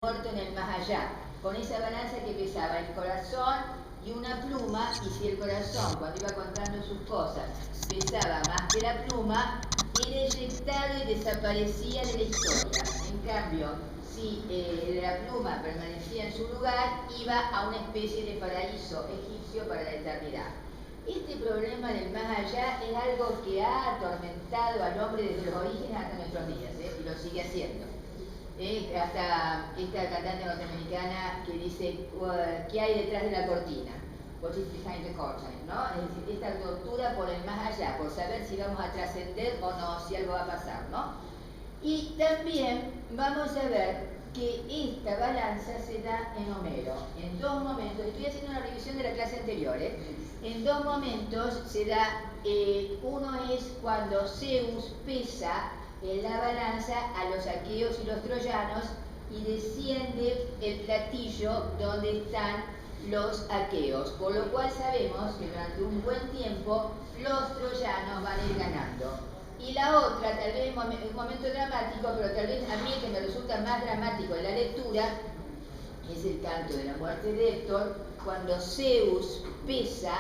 muerto en el más allá, con esa balanza que pesaba el corazón y una pluma, y si el corazón, cuando iba contando sus cosas, pesaba más que la pluma, era eyectado y desaparecía de la historia. En cambio, si la pluma permanecía en su lugar, iba a una especie de paraíso egipcio para la eternidad. Este problema del más allá es algo que ha atormentado al hombre desde los orígenes hasta nuestros días, y lo sigue haciendo. Hasta esta cantante norteamericana que dice ¿qué hay detrás de la cortina? What is behind the curtain, ¿no? Es decir, esta tortura por el más allá, por saber si vamos a trascender o no, si algo va a pasar, ¿no? Y también vamos a ver que esta balanza se da en Homero, en dos momentos. Estoy haciendo una revisión de la clase anterior, En dos momentos se da, uno es cuando Zeus pesa en la balanza a los aqueos y los troyanos y desciende el platillo donde están los aqueos, por lo cual sabemos que durante un buen tiempo los troyanos van a ir ganando. Y la otra, tal vez un momento dramático, pero tal vez a mí el que me resulta más dramático en la lectura es el canto de la muerte de Héctor, cuando Zeus pesa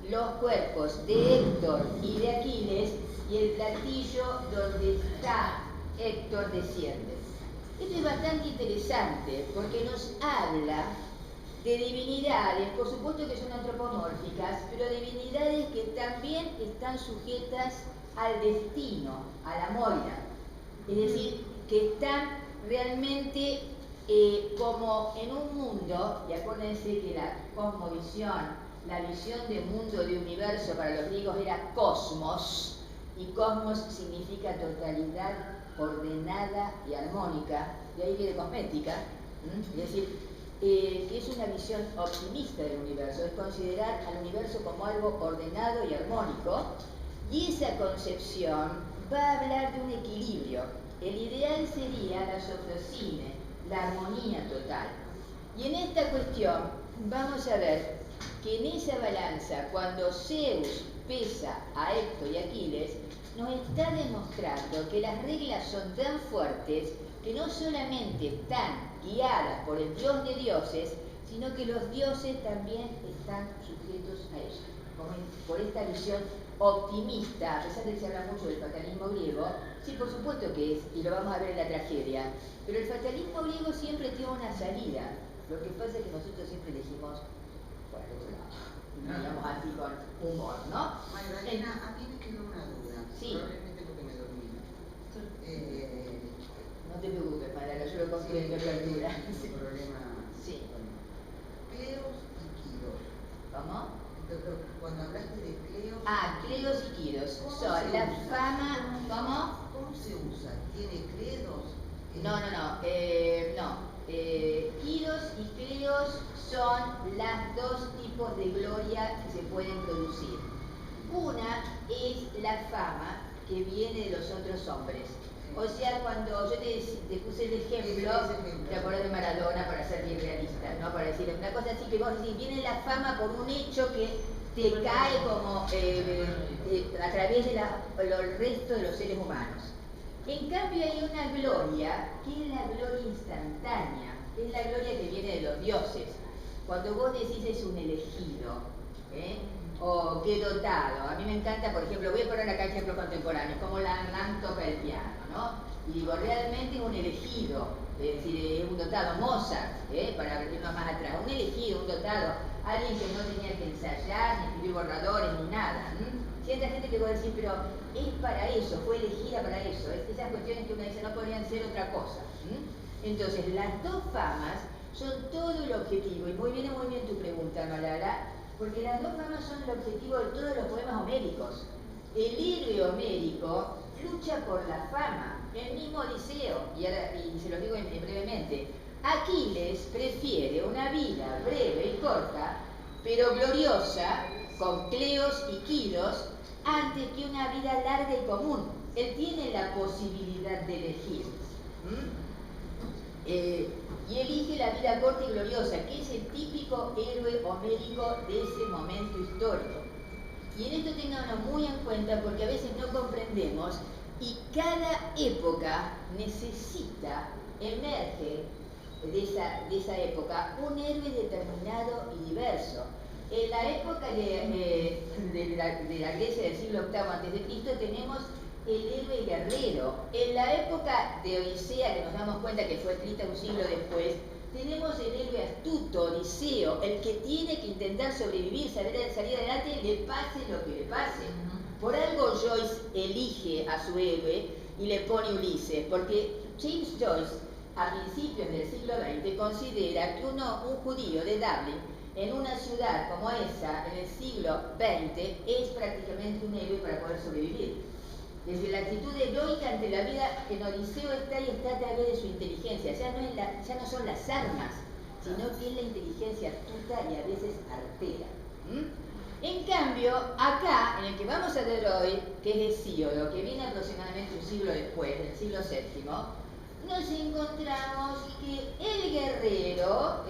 los cuerpos de Héctor y de Aquiles y el platillo donde está Héctor desciende. Esto es bastante interesante porque nos habla de divinidades, por supuesto que son antropomórficas, pero divinidades que también están sujetas al destino, a la moira. Es decir, que están realmente como en un mundo, y acuérdense que la cosmovisión, la visión de mundo, de universo para los griegos era cosmos, y cosmos significa totalidad ordenada y armónica, de ahí viene cosmética, es decir, que es una visión optimista del universo, es considerar al universo como algo ordenado y armónico, y esa concepción va a hablar de un equilibrio. El ideal sería la sofrosine, la armonía total. Y en esta cuestión vamos a ver que en esa balanza, cuando Zeus pesa a Héctor y Aquiles, nos está demostrando que las reglas son tan fuertes que no solamente están guiadas por el Dios de dioses, sino que los dioses también están sujetos a ellas. Por esta visión optimista, a pesar de que se habla mucho del fatalismo griego, sí, por supuesto que es, y lo vamos a ver en la tragedia, pero el fatalismo griego siempre tiene una salida. Lo que pasa es que nosotros siempre elegimos por el otro lado, digamos así con humor, ¿no? Magdalena, a mí me quedó una duda, sí. Probablemente porque me dormí. No te preocupes, Madara, yo lo comprendo con altura. Sí. Problema. Sí. Cleos y Quiros. ¿Cómo? Cuando hablaste de Cleos. Cleos y Quiros son la fama. ¿Cómo? ¿Cómo se usa? ¿Tiene credos? No. Quiros y Cleos son los dos tipos de gloria que se pueden producir. Una es la fama que viene de los otros hombres. O sea, cuando yo te puse el ejemplo, te acordás de Maradona para ser bien realista, ¿no? Para decir una cosa así que vos decís, viene la fama por un hecho que te cae como a través del resto de los seres humanos. En cambio hay una gloria que es la gloria instantánea, es la gloria que viene de los dioses. Cuando vos decís es un elegido, o qué dotado. A mí me encanta, por ejemplo, voy a poner acá ejemplos contemporáneos, como Lanán toca el piano, ¿no? Y digo, realmente un elegido, es decir, un dotado, Mozart, para irnos más atrás, un elegido, un dotado, alguien que no tenía que ensayar, ni escribir borradores, ni nada. Cierta gente que puede decir, pero es para eso, fue elegida para eso. Esas cuestiones que uno dice no podrían ser otra cosa. Entonces, las dos famas son todo el objetivo, y muy bien tu pregunta, Malala, porque las dos famas son el objetivo de todos los poemas homéricos. El héroe homérico lucha por la fama, el mismo Odiseo, y se lo digo brevemente. Aquiles prefiere una vida breve y corta, pero gloriosa, con Cleos y Quiros, antes que una vida larga y común. Él tiene la posibilidad de elegir. Y elige la vida corta y gloriosa, que es el típico héroe homérico de ese momento histórico. Y en esto tenganlo muy en cuenta porque a veces no comprendemos y cada época necesita, emerge de esa época, un héroe determinado y diverso. En la época de la Grecia del siglo VIII a.C. tenemos el héroe guerrero. En la época de Odisea, que nos damos cuenta que fue escrita un siglo después, tenemos el héroe astuto, Odiseo, el que tiene que intentar sobrevivir, salir adelante, le pase lo que le pase. Por algo Joyce elige a su héroe y le pone Ulises, porque James Joyce, a principios del siglo XX, considera que un judío de Dublín, en una ciudad como esa, en el siglo XX, es prácticamente un héroe para poder sobrevivir. Desde la actitud heroica ante la vida, en Odiseo está y está a través de su inteligencia. Ya no son las armas, sino que es la inteligencia astuta y a veces artera. En cambio, acá, en el que vamos a ver hoy, que es Hesíodo, que viene aproximadamente un siglo después, en el siglo VII, nos encontramos que el guerrero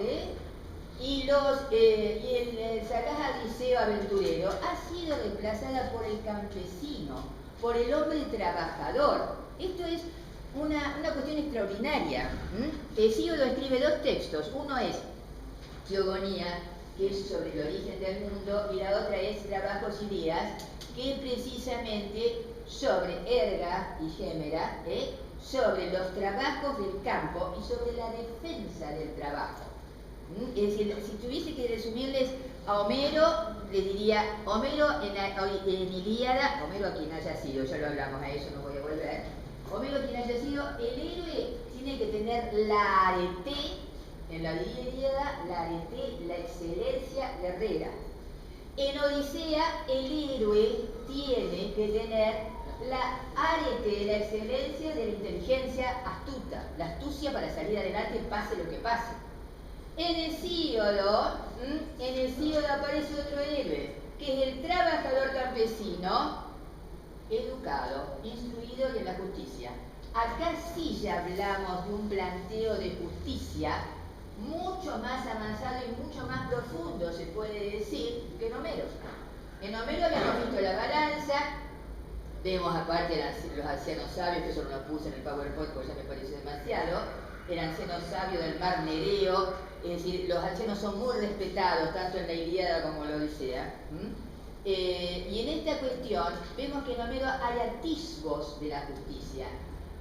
y el sagaz Odiseo aventurero ha sido reemplazada por el campesino, por el hombre trabajador. Esto es una cuestión extraordinaria. Hesíodo escribe dos textos. Uno es Teogonía, que es sobre el origen del mundo, y la otra es Trabajos y Días, que es precisamente sobre Erga y Gémera, sobre los trabajos del campo y sobre la defensa del trabajo. Es decir, si tuviese que resumirles a Homero, les diría, Homero en Ilíada, Homero a quien haya sido, ya lo hablamos, a eso no voy a volver, Homero quien haya sido, el héroe tiene que tener la arete, en la Ilíada, la arete, la excelencia guerrera. En Odisea, el héroe tiene que tener la arete, la excelencia de la inteligencia astuta, la astucia para salir adelante pase lo que pase. En Hesíodo aparece otro héroe, que es el trabajador campesino, educado, instruido y en la justicia. Acá sí ya hablamos de un planteo de justicia mucho más avanzado y mucho más profundo, se puede decir, que en Homero. En Homero habíamos visto la balanza, vemos aparte los ancianos sabios, que eso no lo puse en el PowerPoint porque ya me parece demasiado, el anciano sabio del mar Nereo, es decir, los ancianos son muy respetados, tanto en la Ilíada como en la Odisea. Y en esta cuestión vemos que en Homero hay atisbos de la justicia.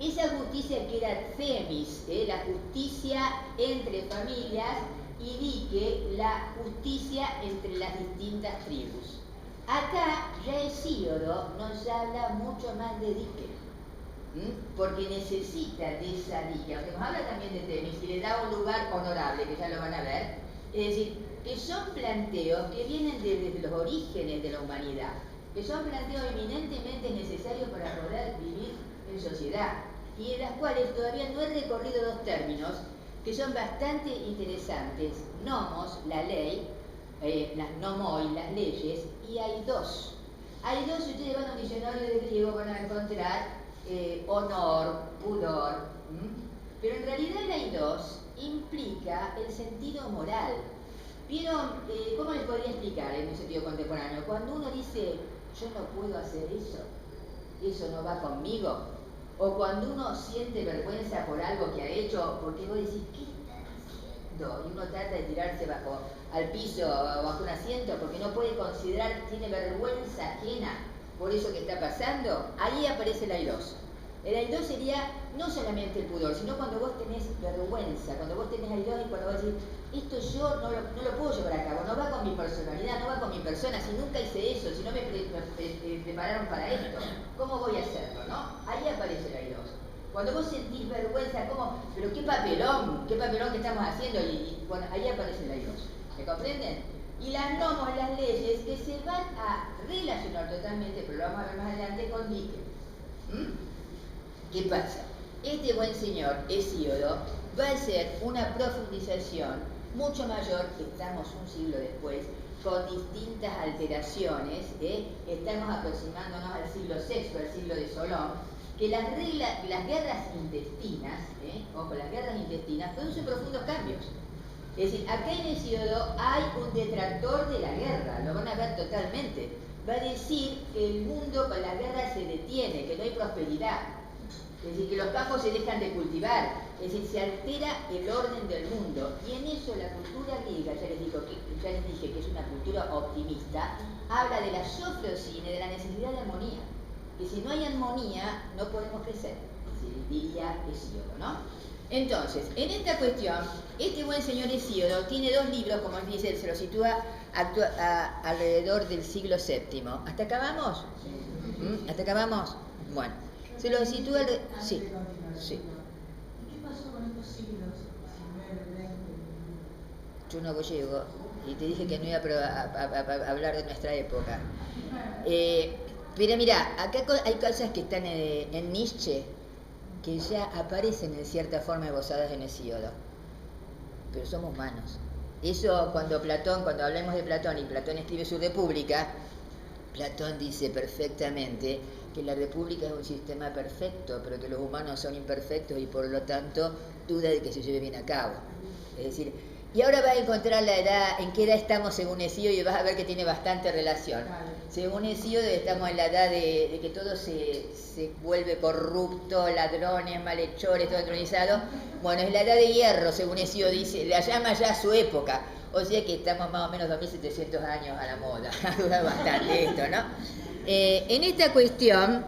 Esa justicia que era themis, la justicia entre familias, y dique, la justicia entre las distintas tribus. Acá ya Hesíodo nos habla mucho más de dique, porque necesita de esa dique, aunque nos habla también de Temis y le da un lugar honorable, que ya lo van a ver, es decir, que son planteos que vienen desde los orígenes de la humanidad, que son planteos eminentemente necesarios para poder vivir en sociedad, y en las cuales todavía no he recorrido dos términos que son bastante interesantes: nomos, la ley, las nomoi, las leyes, y hay dos. Hay dos, si ustedes van a un diccionario de griego van a encontrar honor, pudor, pero en realidad el hay dos implica el sentido moral. ¿Vieron? ¿Cómo les podría explicar en un sentido contemporáneo? Cuando uno dice, yo no puedo hacer eso no va conmigo. O cuando uno siente vergüenza por algo que ha hecho, porque vos decís, ¿qué está haciendo? Y uno trata de tirarse al piso o bajo un asiento porque no puede considerar, tiene vergüenza ajena por eso que está pasando. Ahí aparece el airos. El airos sería no solamente el pudor, sino cuando vos tenés vergüenza, cuando vos tenés airos y cuando vos decís, esto yo no lo puedo llevar a cabo, no va con mi personalidad, no va con mi persona, si nunca hice eso, si no me prepararon para esto, ¿cómo voy a hacerlo, no? Ahí aparece el airos. Cuando vos sentís vergüenza, ¿cómo? Pero qué papelón que estamos haciendo, y bueno, ahí aparece el airos. ¿Me comprenden? Y las nomos, las leyes, que se van a relacionar totalmente, pero lo vamos a ver más adelante, con dique. ¿Qué pasa? Este buen señor, Hesíodo, va a hacer una profundización mucho mayor, que estamos un siglo después, con distintas alteraciones, estamos aproximándonos al siglo VI, al siglo de Solón, que las guerras intestinas, ojo, las guerras intestinas producen profundos cambios. Es decir, acá en Hesíodo hay un detractor de la guerra, lo van a ver totalmente. Va a decir que el mundo con la guerra se detiene, que no hay prosperidad. Es decir, que los campos se dejan de cultivar, es decir, se altera el orden del mundo. Y en eso la cultura griega, ya les dije que es una cultura optimista, habla de la sofrosine, de la necesidad de armonía. Que si no hay armonía, no podemos crecer, diría Hesíodo, ¿no? Entonces, en esta cuestión, este buen señor Hesíodo tiene dos libros, como él dice, se los sitúa alrededor del siglo VII. ¿Hasta acá vamos? ¿Hasta acá vamos? Bueno, se los sitúa... Sí, sí. ¿Qué pasó con estos siglos? 19, 20. Yo no llego y te dije que no iba a hablar de nuestra época. Pero mira, acá hay cosas que están en Nietzsche que ya aparecen en cierta forma esbozadas en Hesíodo, pero somos humanos. Eso cuando hablemos de Platón y Platón escribe su República, Platón dice perfectamente que la República es un sistema perfecto, pero que los humanos son imperfectos y por lo tanto duda de que se lleve bien a cabo. Es decir, y ahora vas a encontrar la edad, en qué edad estamos según Hesíodo, y vas a ver que tiene bastante relación. Según Hesíodo estamos en la edad de que todo se vuelve corrupto, ladrones, malhechores, todo entronizado. Bueno, es la edad de hierro, según Hesíodo dice, la llama ya su época. O sea que estamos más o menos 2700 años a la moda. Ha durado bastante esto, ¿no? En esta cuestión,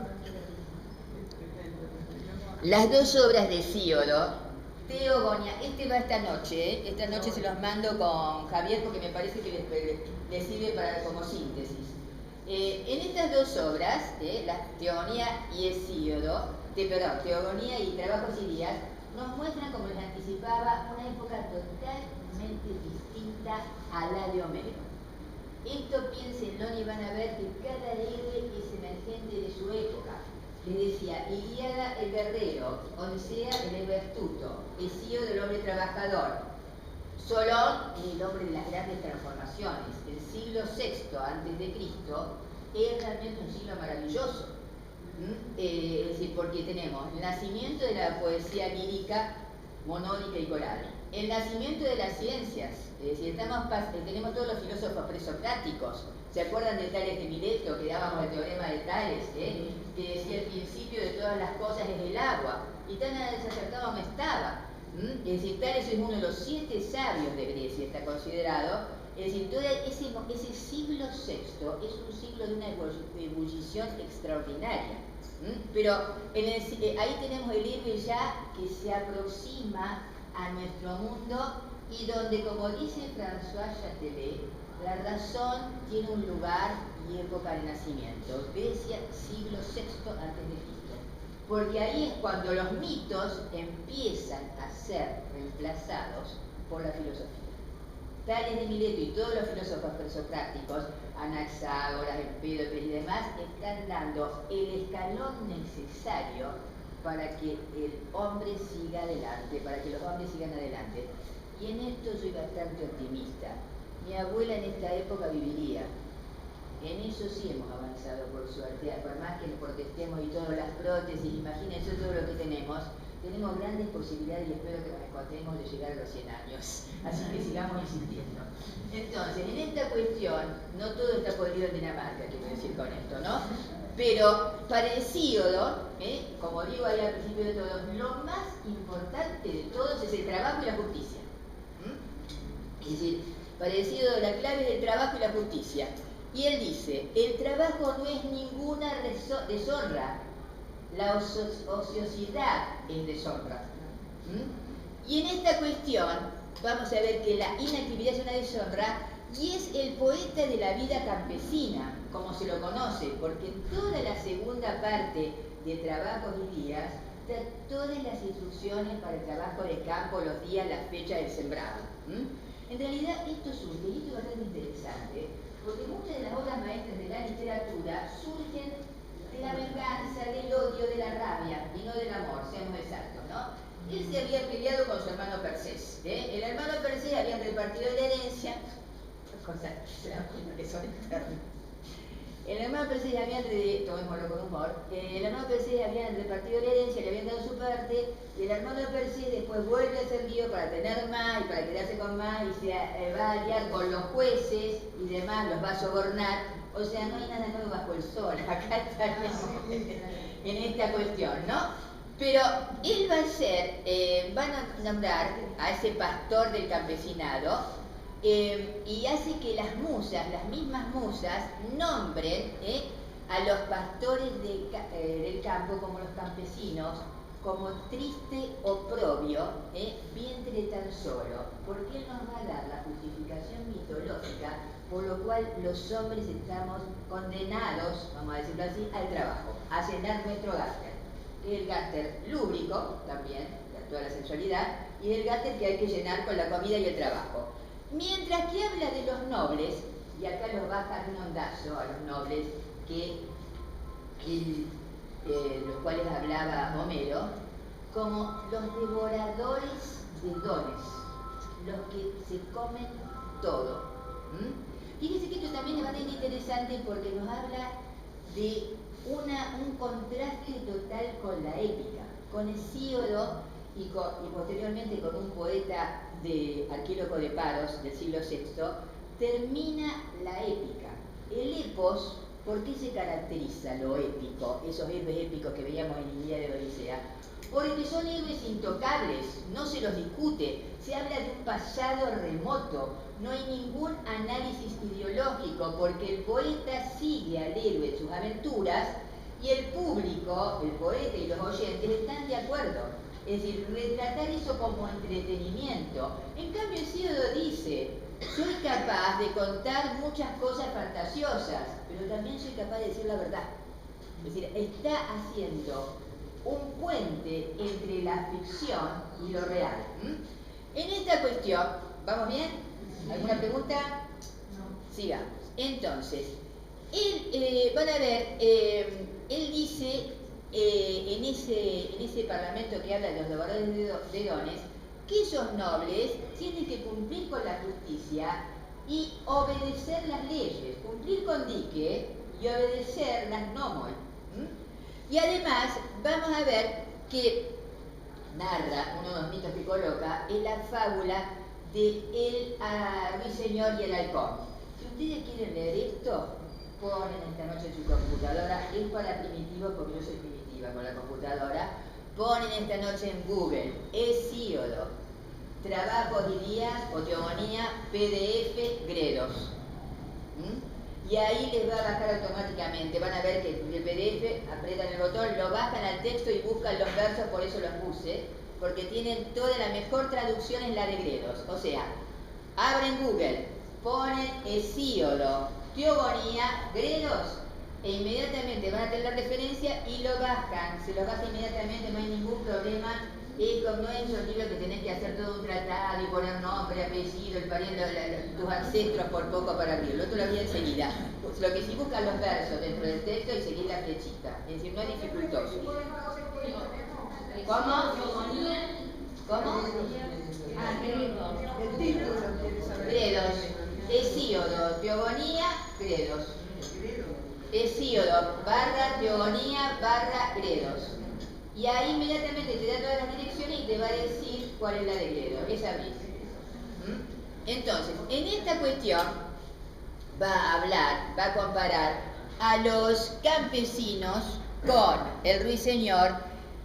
las dos obras de Hesíodo, Teogonía, este va esta noche se los mando con Javier porque me parece que les sirve como síntesis. En estas dos obras, la Teogonía y Hesíodo, Teogonía y Trabajos y Días, nos muestran, como les anticipaba, una época totalmente distinta a la de Homero. Esto piénsenlo y van a ver que cada héroe es emergente de su época. Les decía, Ilíada el guerrero, Odisea el héroe astuto, Hesíodo el hombre trabajador, Solón el hombre de las grandes transformaciones. El siglo VI antes de Cristo es realmente un siglo maravilloso. Es decir, porque tenemos el nacimiento de la poesía lírica, monódica y coral, el nacimiento de las ciencias, es decir, tenemos todos los filósofos presocráticos. ¿Se acuerdan de Tales de Mileto, que dábamos el teorema de Tales, que decía el principio de todas las cosas es el agua? Y tan desacertado no estaba. Es decir, Tales es uno de los 7 sabios de Grecia, está considerado. Es decir, todo ese siglo VI es un siglo de una ebullición extraordinaria. Pero ahí tenemos el héroe ya que se aproxima a nuestro mundo y donde, como dice François Châtelet, la razón tiene un lugar y época de nacimiento. Grecia, siglo VI antes de Cristo. Porque ahí es cuando los mitos empiezan a ser reemplazados por la filosofía. Tales de Mileto y todos los filósofos presocráticos, Anaxágoras, Empédocles y demás, están dando el escalón necesario para que el hombre siga adelante, para que los hombres sigan adelante. Y en esto soy bastante optimista. Mi abuela en esta época viviría. En eso sí hemos avanzado, por suerte, por más que nos protestemos y todas las prótesis, imagínense todo lo que tenemos grandes posibilidades y espero que nos encontremos de llegar a los 100 años. Así que sigamos insistiendo. Entonces, en esta cuestión, no todo está podrido en Dinamarca, quiero decir con esto, ¿no? Pero para Hesíodo, como digo ahí al principio de todo, lo más importante de todos es el trabajo y la justicia. Es decir, para Hesíodo la clave es el trabajo y la justicia. Y él dice, el trabajo no es ninguna deshonra, la ociosidad es deshonra. Y en esta cuestión vamos a ver que la inactividad es una deshonra y es el poeta de la vida campesina, como se lo conoce, porque en toda la segunda parte de Trabajos y Días da todas las instrucciones para el trabajo de campo, los días, las fechas del sembrado. En realidad esto es un delito bastante interesante, porque muchas de las obras maestras de la literatura surgen de la venganza, del odio, de la rabia y no del amor, seamos exactos, ¿no? Él se había peleado con su hermano Persés. El hermano Persés había repartido la herencia, cosas se dan cuenta que son eternas. El hermano Persés tomémoslo con humor, el hermano Persés había repartido la herencia, le habían dado su parte, y el hermano Persés después vuelve a ser lío para tener más y para quedarse con más y se va a aliar con los jueces y demás, los va a sobornar. O sea, no hay nada nuevo bajo el sol, acá está en esta cuestión, ¿no? Pero él va a ser, van a nombrar a ese pastor del campesinado y hace que las musas, las mismas musas, nombren a los pastores del campo como los campesinos, como triste oprobio, vientre tan solo, porque él nos va a dar la justificación mitológica por lo cual los hombres estamos condenados, vamos a decirlo así, al trabajo, a llenar nuestro gáster, que es el gáster lúbrico también, de toda la sexualidad, y el gáster que hay que llenar con la comida y el trabajo. Mientras que habla de los nobles, y acá los baja de un ondazo a los nobles los cuales hablaba Homero, como los devoradores de dones, los que se comen todo. Fíjense que esto también es bastante interesante porque nos habla de un contraste total con la épica, con Hesíodo y posteriormente con un poeta de Arquíloco de Paros del siglo VI, termina la épica. El epos, ¿por qué se caracteriza lo épico? Esos héroes épicos que veíamos en Ilíada de Odisea. Porque son héroes intocables, no se los discute, se habla de un pasado remoto, no hay ningún análisis ideológico, porque el poeta sigue al héroe en sus aventuras y el público, el poeta y los oyentes están de acuerdo. Es decir, retratar eso como entretenimiento. En cambio, Hesíodo dice: soy capaz de contar muchas cosas fantasiosas, pero también soy capaz de decir la verdad. Es decir, está haciendo un puente entre la ficción y lo real. En esta cuestión, ¿vamos bien? ¿Alguna pregunta? No. Sigamos. Entonces, van a ver, él dice en ese parlamento que habla de los devoradores de dones, que esos nobles tienen que cumplir con la justicia y obedecer las leyes, cumplir con dique y obedecer las nomoi. Y además vamos a ver que narra, uno de los mitos que coloca, es la fábula de el ruiseñor y el halcón. Si ustedes quieren leer esto, ponen esta noche en su computadora, es para primitivos porque yo soy primitiva con la computadora, ponen esta noche en Google, Hesíodo, trabajos y días o teogonía, PDF, Gredos. Y ahí les va a bajar automáticamente, van a ver que el PDF, apretan el botón, lo bajan al texto y buscan los versos, por eso los puse, porque tienen toda la mejor traducción en la de Gredos. O sea, abren Google, ponen Hesíodo, teogonía, Gredos, e inmediatamente van a tener la referencia y lo bajan, se lo baja inmediatamente, no hay ningún problema. No es un libro que tenés que hacer todo un tratado y poner nombre, apellido, el pariente, tus ancestros por poco para abrirlo. Esto lo había enseguida. Lo que sí buscan los versos dentro del texto y seguir la flechita. Es decir, no es dificultoso. ¿Cómo? ¿Cómo? El título quiere saber. Gredos. Hesíodo, teogonía, Gredos. Hesíodo, / teogonía, / Gredos. Y ahí inmediatamente te da todas las direcciones y te va a decir cuál es la de Gredos, esa misma. Entonces, en esta cuestión va a hablar, va a comparar a los campesinos con el ruiseñor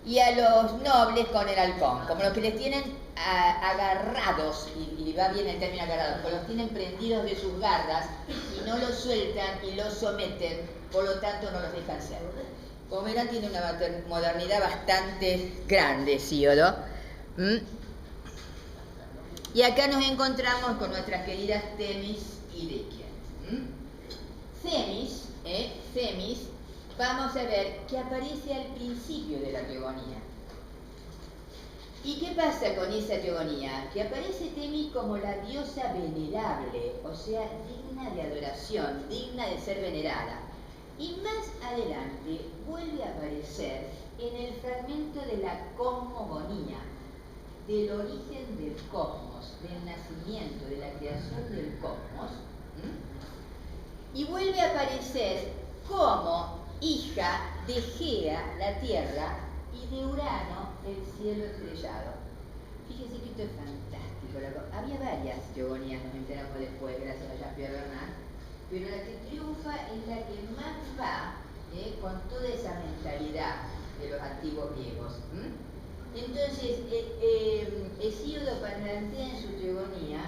y a los nobles con el halcón, como los que les tienen agarrados, y va bien el término agarrados, porque los tienen prendidos de sus garras y no los sueltan y los someten, por lo tanto no los dejan ser. Como verán, tiene una modernidad bastante grande, Hesíodo. Y acá nos encontramos con nuestras queridas Temis y Dique. Themis, vamos a ver que aparece al principio de la teogonía. ¿Y qué pasa con esa teogonía? Que aparece Temis como la diosa venerable, o sea, digna de adoración, digna de ser venerada. Y más adelante vuelve a aparecer en el fragmento de la cosmogonía, del origen del cosmos, del nacimiento, de la creación del cosmos, y vuelve a aparecer como hija de Gea, la tierra, y de Urano, el cielo estrellado. Fíjense que esto es fantástico. Había varias teogonías, nos enteramos después, gracias a Jean-Pierre Bernard, pero la que triunfa es la que más va con toda esa mentalidad de los antiguos griegos. Entonces, Hesíodo plantea en su teogonía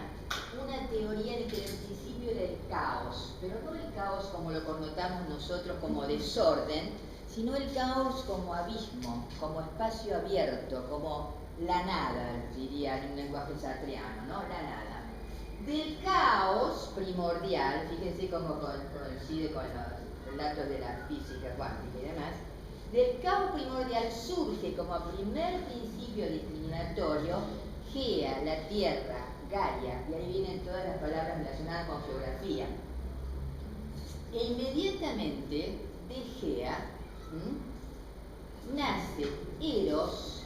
una teoría de que el principio era el caos, pero no el caos como lo connotamos nosotros como desorden, sino el caos como abismo, como espacio abierto, como la nada, diría en un lenguaje sartreano, ¿no? La nada. Del caos primordial, fíjense cómo coincide con los datos de la física cuántica y demás, del caos primordial surge como primer principio discriminatorio Gea, la Tierra, Gaia, y ahí vienen todas las palabras relacionadas con geografía. E inmediatamente de Gea nace Eros,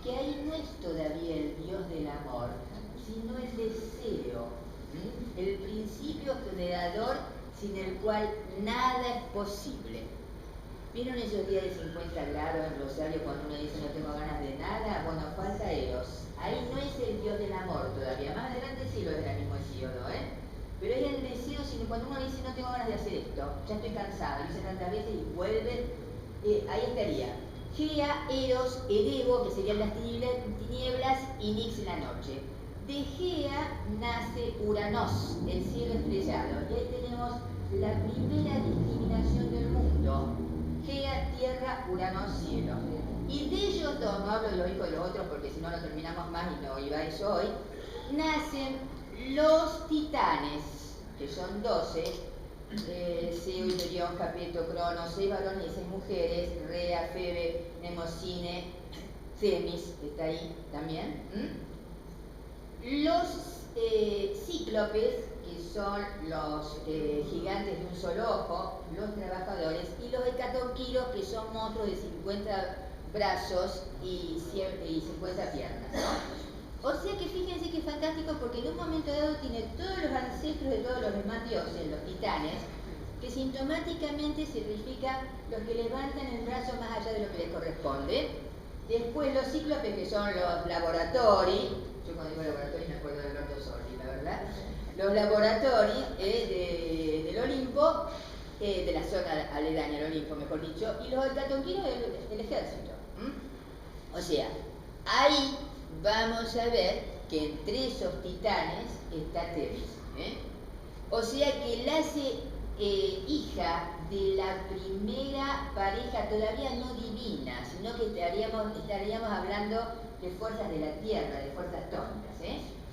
que ahí no es todavía el dios del amor, sino el deseo, el principio generador sin el cual nada es posible. ¿Vieron esos días de 50 grados en Rosario cuando uno dice no tengo ganas de nada? Bueno, falta Eros. Ahí no es el dios del amor todavía. Más adelante sí lo es el mismo Hesíodo, Pero es el deseo, sino cuando uno dice no tengo ganas de hacer esto, ya estoy cansado, lo hice tantas veces y vuelve, ahí estaría. Gea, Eros, Erebo, que serían las tinieblas, y Nix, la noche. De Gea nace Uranos, el cielo estrellado. Y ahí tenemos la primera discriminación del mundo. Gea, tierra, Urano, cielo. Y de ellos dos, no hablo de los hijos de los otros porque si no, no terminamos más y no iba a eso hoy, nacen los titanes, que son 12, Zeus, Orión, Capeto, Cronos, 6 varones y 6 mujeres, Rea, Febe, Mnemosine, Themis, que está ahí también. Los cíclopes, que son los gigantes de un solo ojo, los trabajadores, y los hecatonquiros, que son monstruos de 50 brazos y 50 piernas, ¿no? O sea que fíjense que es fantástico porque en un momento dado tiene todos los ancestros de todos los demás dioses, los titanes, que sintomáticamente significa los que levantan el brazo más allá de lo que les corresponde. Después los cíclopes, que son los laboratori, yo cuando digo laboratori me acuerdo de Alberto Sordi, la verdad, los laboratori del Olimpo, de la zona aledaña al Olimpo, mejor dicho, y los hecatonquiros del ejército. O sea, ahí vamos a ver que entre esos titanes está Temis. O sea que él hace hija de la primera pareja, todavía no divina, sino que estaríamos hablando de fuerzas de la tierra, de fuerzas tónicas.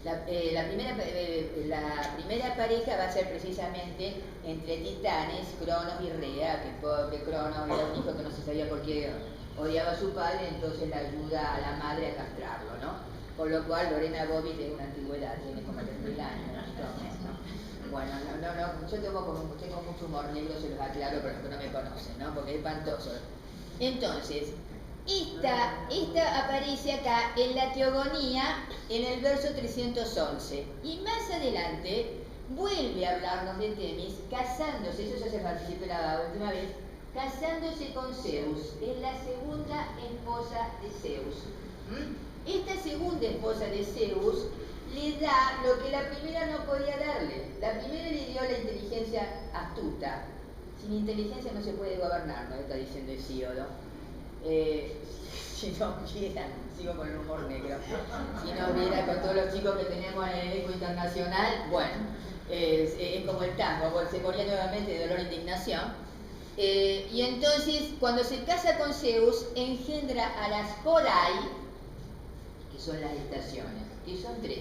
La primera pareja va a ser precisamente entre titanes, Cronos y Rea, que pobre Cronos era un hijo que no se sabía por qué odiaba a su padre, entonces le ayuda a la madre a castrarlo, ¿no? Por lo cual Lorena Bobbitt es una antigüedad, tiene como 3.000 años, ¿no? Bueno, yo tengo mucho humor negro, se los aclaro, pero los que no me conocen, ¿no? Porque es espantoso. Entonces, esta aparece acá en la Teogonía, en el verso 311. Y más adelante vuelve a hablarnos de Temis casándose, eso ya se participó la última vez, casándose con Zeus. Es la segunda esposa de Zeus. Esta segunda esposa de Zeus le da lo que la primera no podía darle. La primera le dio la inteligencia astuta. Sin inteligencia no se puede gobernar, ¿no? Está diciendo Hesíodo. Si no vieran, sigo con el humor negro, si no vieran con todos los chicos que tenemos en el elenco internacional, bueno, es como el tango, se moría nuevamente de dolor e indignación. Y entonces, cuando se casa con Zeus, engendra a las Horai, que son las estaciones, que son 3.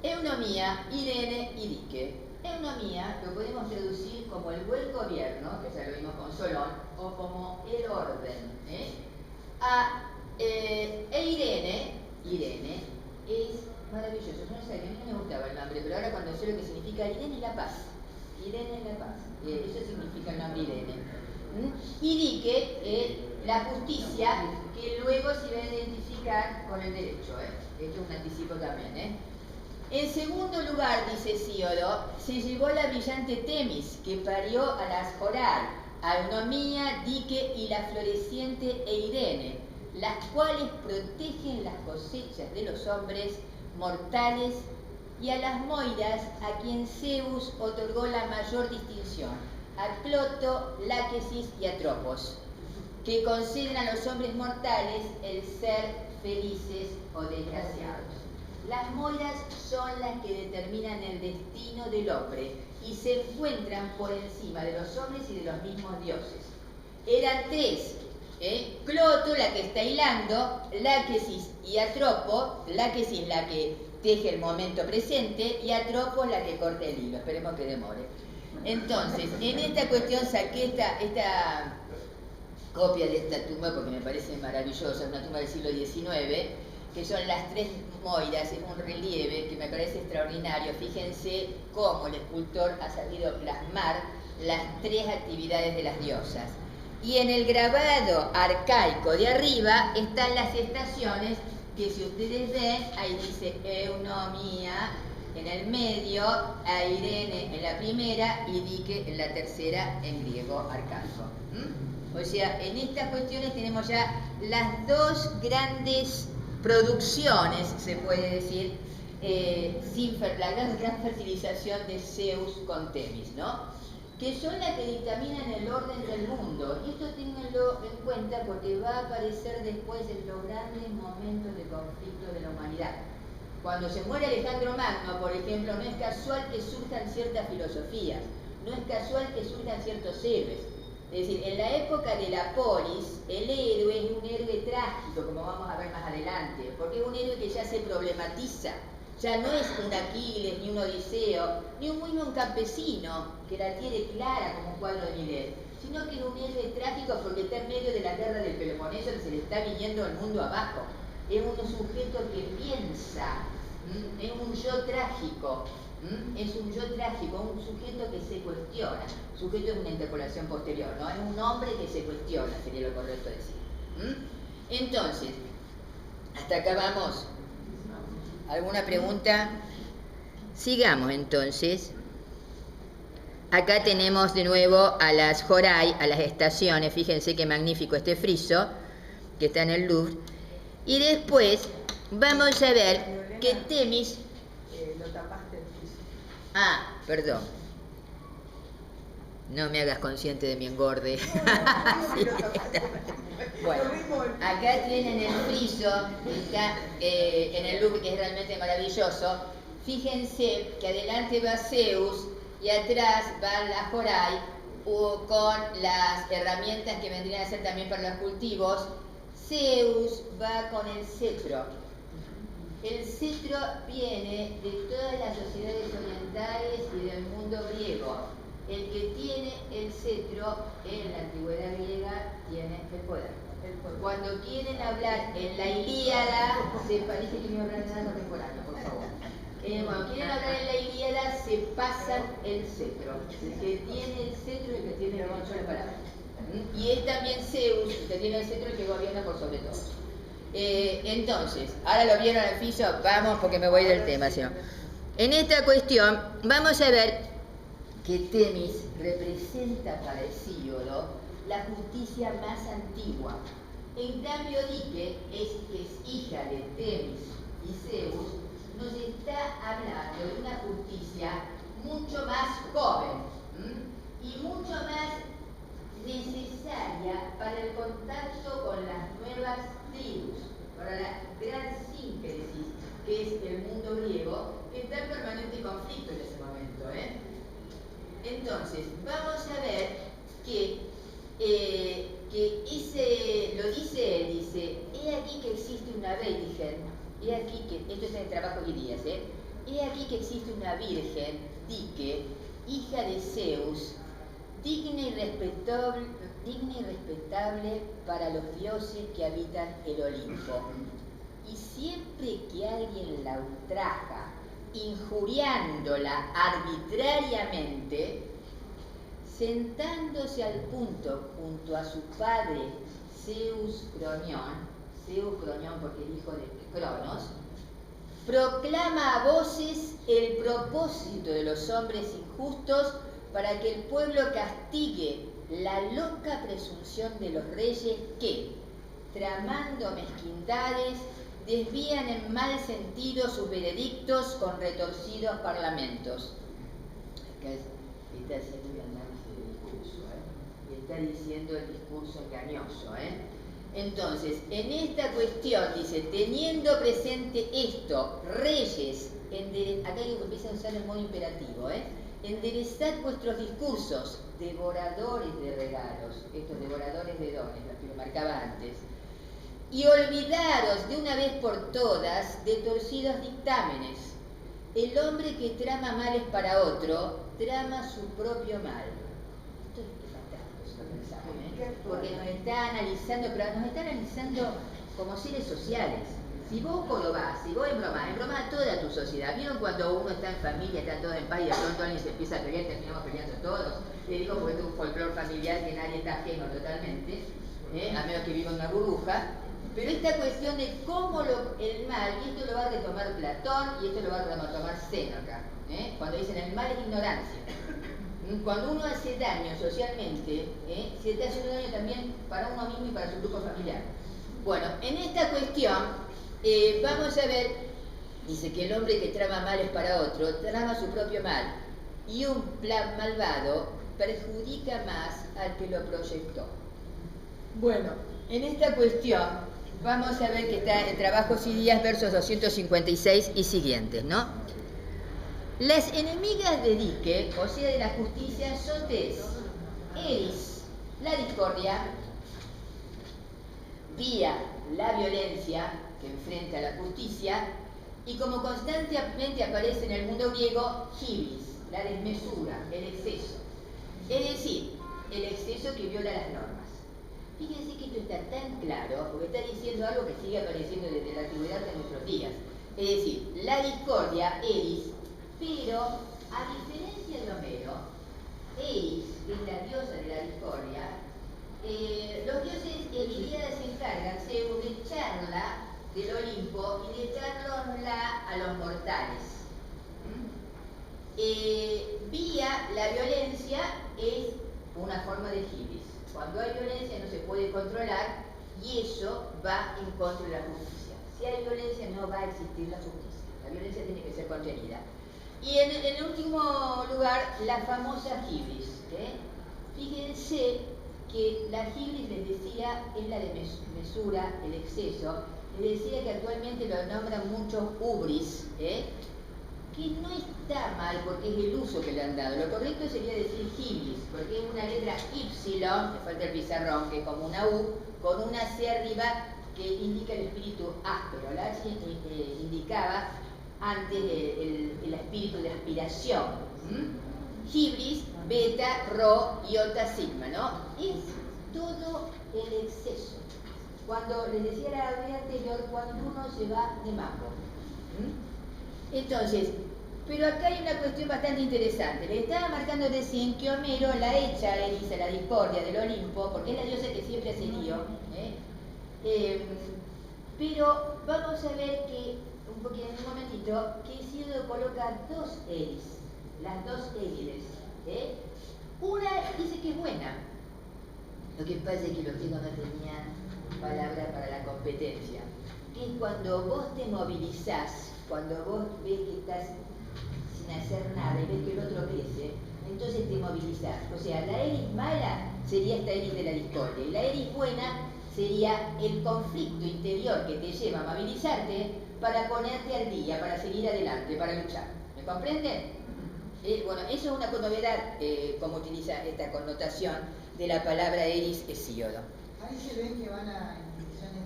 Eunomía, Irene y Dike. Eunomía lo podemos traducir como el buen gobierno, que ya lo vimos con Solón, o como el orden. Irene es maravilloso. Yo no sé, a mí no me gustaba el nombre, pero ahora cuando sé lo que significa Irene es la paz. Irene es la paz. Eso significa el nombre Irene. Y Dike es la justicia, que luego se va a identificar con el derecho. Esto es un anticipo también. En segundo lugar, dice Hesíodo, se llevó la brillante Temis, que parió a las Horai, a Eunomía, Dike y la floreciente Eirene, las cuales protegen las cosechas de los hombres mortales, y a las Moiras, a quien Zeus otorgó la mayor distinción, a Cloto, Láquesis y a Tropos. que conceden a los hombres mortales el ser felices o desgraciados. Las moiras son las que determinan el destino del hombre y se encuentran por encima de los hombres y de los mismos dioses. Eran tres, Cloto, la que está hilando, Láquesis y Atropo. Láquesis la que teje el momento presente y Atropo la que corta el hilo. Esperemos que demore. Entonces, en esta cuestión saqué esta copia de esta tumba porque me parece maravillosa, una tumba del siglo XIX, que son las tres moiras, es un relieve que me parece extraordinario. Fíjense cómo el escultor ha sabido plasmar las tres actividades de las diosas. Y en el grabado arcaico de arriba están las estaciones que, si ustedes ven, ahí dice Eunomía en el medio, Airene en la primera y Dike en la tercera en griego arcaico. O sea, en estas cuestiones tenemos ya las dos grandes producciones, se puede decir, la gran fertilización de Zeus con Temis, ¿no? Que son las que dictaminan el orden del mundo. Y esto ténganlo en cuenta porque va a aparecer después en los grandes momentos de conflicto de la humanidad. Cuando se muere Alejandro Magno, por ejemplo, no es casual que surjan ciertas filosofías, no es casual que surjan ciertos héroes. Es decir, en la época de la polis, el héroe es un héroe trágico, como vamos a ver más adelante, porque es un héroe que ya se problematiza. Ya no es un Aquiles, ni un Odiseo, ni un campesino que la tiene clara como un cuadro de Millet, sino que es un héroe trágico porque está en medio de la guerra del Peloponeso, que se le está viniendo el mundo abajo. Es un sujeto que piensa, es un yo trágico, es un yo trágico, un sujeto que se cuestiona. Sujeto es una interpolación posterior, ¿no? Es un hombre que se cuestiona, sería lo correcto decir. Entonces, hasta acá vamos. ¿Alguna pregunta? Sigamos entonces. Acá tenemos de nuevo a las Jorai, a las estaciones. Fíjense qué magnífico este friso que está en el Louvre. Y después vamos a ver que Temis... Lo tapaste el friso. Ah, perdón. No me hagas consciente de mi engorde. Sí. Bueno, acá tienen el friso, está en el Louvre, que es realmente maravilloso. Fíjense que adelante va Zeus y atrás van las Jorai con las herramientas que vendrían a ser también para los cultivos. Zeus va con el cetro. El cetro viene de todas las sociedades orientales y del mundo griego. El que tiene el cetro en la antigüedad griega tiene el poder. Cuando quieren hablar en la Ilíada, se parece que no hablan nada contemporáneo, por favor. Cuando quieren hablar en la Ilíada, se pasan el cetro. El que tiene el cetro es el que tiene el derecho a la palabra. Y es también Zeus, el que tiene el cetro, el que gobierna por sobre todo. Entonces, ahora lo vieron al piso, vamos porque me voy del tema, ¿sí? En esta cuestión, vamos a ver que Temis representa para Hesíodo la justicia más antigua. En cambio, Dike, que es hija de Temis y Zeus, nos está hablando de una justicia mucho más joven y mucho más necesaria para el contacto con las nuevas tribus, para la gran síntesis que es el mundo griego, que está en permanente conflicto en ese momento. Entonces, vamos a ver que lo dice él, dice, he aquí que existe una virgen, he aquí que, esto está en el trabajo de Elías, he aquí que existe una virgen, Dike, hija de Zeus, digna y respetable para los dioses que habitan el Olimpo. Y siempre que alguien la ultraja, injuriándola arbitrariamente, sentándose al punto junto a su padre Zeus Cronión porque es hijo de Cronos, proclama a voces el propósito de los hombres injustos para que el pueblo castigue la loca presunción de los reyes que, tramando mezquindades, desvían en mal sentido sus veredictos con retorcidos parlamentos. Acá está haciendo un análisis del discurso. y está diciendo el discurso engañoso, Entonces, en esta cuestión dice, teniendo presente esto, reyes, acá empieza a usar el modo imperativo, enderezad vuestros discursos, devoradores de regalos, estos devoradores de dones, los que lo marcaba antes, y olvidaros de una vez por todas de torcidos dictámenes. El hombre que trama males para otro, trama su propio mal. Esto es fantástico, si lo pensamos, porque nos está analizando, pero nos está analizando como seres sociales. Si vos colobás, si vos embromás a toda tu sociedad. ¿Vieron cuando uno está en familia, está todo en paz y de pronto alguien se empieza a pelear y terminamos peleando todos? Le digo porque es un folclore familiar que nadie está ajeno totalmente, a menos que viva en una burbuja. Pero esta cuestión de cómo el mal, y esto lo va a retomar Platón y esto lo va a retomar Séneca, cuando dicen el mal es ignorancia. Cuando uno hace daño socialmente, se está haciendo daño también para uno mismo y para su grupo familiar. Bueno, en esta cuestión vamos a ver, dice que el hombre que trama males para otro, trama su propio mal, y un plan malvado perjudica más al que lo proyectó. Bueno, en esta cuestión vamos a ver que está en Trabajos y Días, versos 256 y siguientes, ¿no? Las enemigas de Dike, o sea de la justicia, son tres: Eris, la discordia; Vía, la violencia que enfrenta a la justicia; y como constantemente aparece en el mundo griego, Hibris, la desmesura, el exceso. Es decir, el exceso que viola las normas. Fíjense que esto está tan claro, porque está diciendo algo que sigue apareciendo desde la antigüedad hasta nuestros días. Es decir, la discordia, Eris, pero a diferencia de Homero, Eris, que es la diosa de la discordia, los dioses Ilíadas se encargan, Zeus, de echarla del Olimpo y de echarla a los mortales. Vía, la violencia, es una forma de Hibris. Cuando hay violencia no se puede controlar y eso va en contra de la justicia. Si hay violencia no va a existir la justicia. La violencia tiene que ser contenida. Y en último lugar, la famosa Hibris. Fíjense que la Hibris, les decía, es la de mesura, el exceso. Les decía que actualmente lo nombran muchos hubris, que no está mal porque es el uso que le han dado. Lo correcto sería decir Hibris, porque es una letra Y, me falta el pizarrón, que es como una U, con una C arriba que indica el espíritu áspero. La H indicaba antes el espíritu de aspiración. Hibris, beta, rho, iota, sigma, ¿no? Es todo el exceso. Cuando les decía la vez anterior, cuando uno se va de mambo. Entonces, pero acá hay una cuestión bastante interesante. Le estaba marcando recién que Homero la echa a Eris, a la discordia del Olimpo, porque es la diosa que siempre hace lío. Pero vamos a ver que, en un momentito, que Hesíodo coloca dos Eris, las dos Érides. Una dice que es buena. Lo que pasa es que los griegos no tenían palabra para la competencia. Que es cuando vos te movilizás, cuando vos ves que estás sin hacer nada y ves que el otro crece, entonces te movilizás. O sea, la Eris mala sería esta Eris de la discordia, y la Eris buena sería el conflicto interior que te lleva a movilizarte para ponerte al día, para seguir adelante, para luchar. ¿Me comprenden? Bueno, eso es una novedad, como utiliza esta connotación de la palabra Eris Hesíodo. Ahí se ven que van a direcciones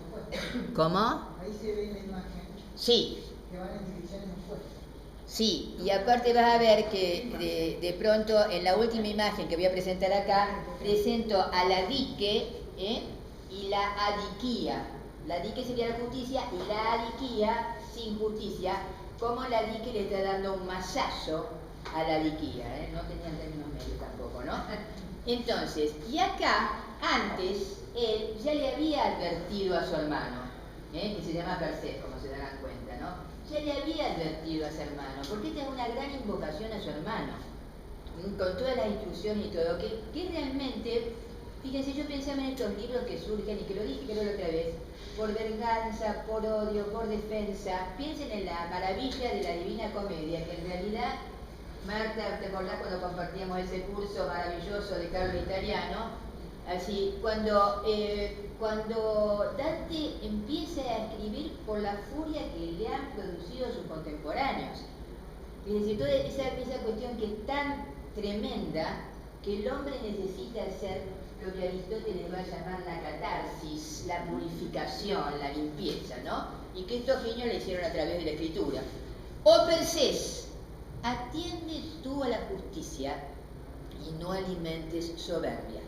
opuestas. ¿Cómo? Ahí se ve en la imagen. Sí. Que van en direcciones opuestas. Sí, y aparte vas a ver que de pronto en la última imagen que voy a presentar acá, presento a la dique y la adiquía. La dique sería la justicia y la adiquía sin justicia, como la dique le está dando un masazo a la diquía. No tenían términos medios tampoco, ¿no? Entonces, y acá, antes, él ya le había advertido a su hermano, que se llama Perseo, como se darán cuenta, ¿no? Ya le había advertido a su hermano, porque esta es una gran invocación a su hermano, con todas las instrucciones y todo, que realmente, fíjense, yo pensaba en estos libros que surgen, y que lo dije creo la otra vez, por venganza, por odio, por defensa. Piensen en la maravilla de la Divina Comedia, que en realidad Marta, ¿te acordás cuando compartíamos ese curso maravilloso de Carlo Italiano? Así, cuando Dante empieza a escribir por la furia que le han producido sus contemporáneos. Es decir, toda esa cuestión que es tan tremenda que el hombre necesita hacer lo que Aristóteles va a llamar la catarsis, la purificación, la limpieza, ¿no? Y que estos genios le hicieron a través de la escritura. Oh Persés, atiende tú a la justicia y no alimentes soberbia.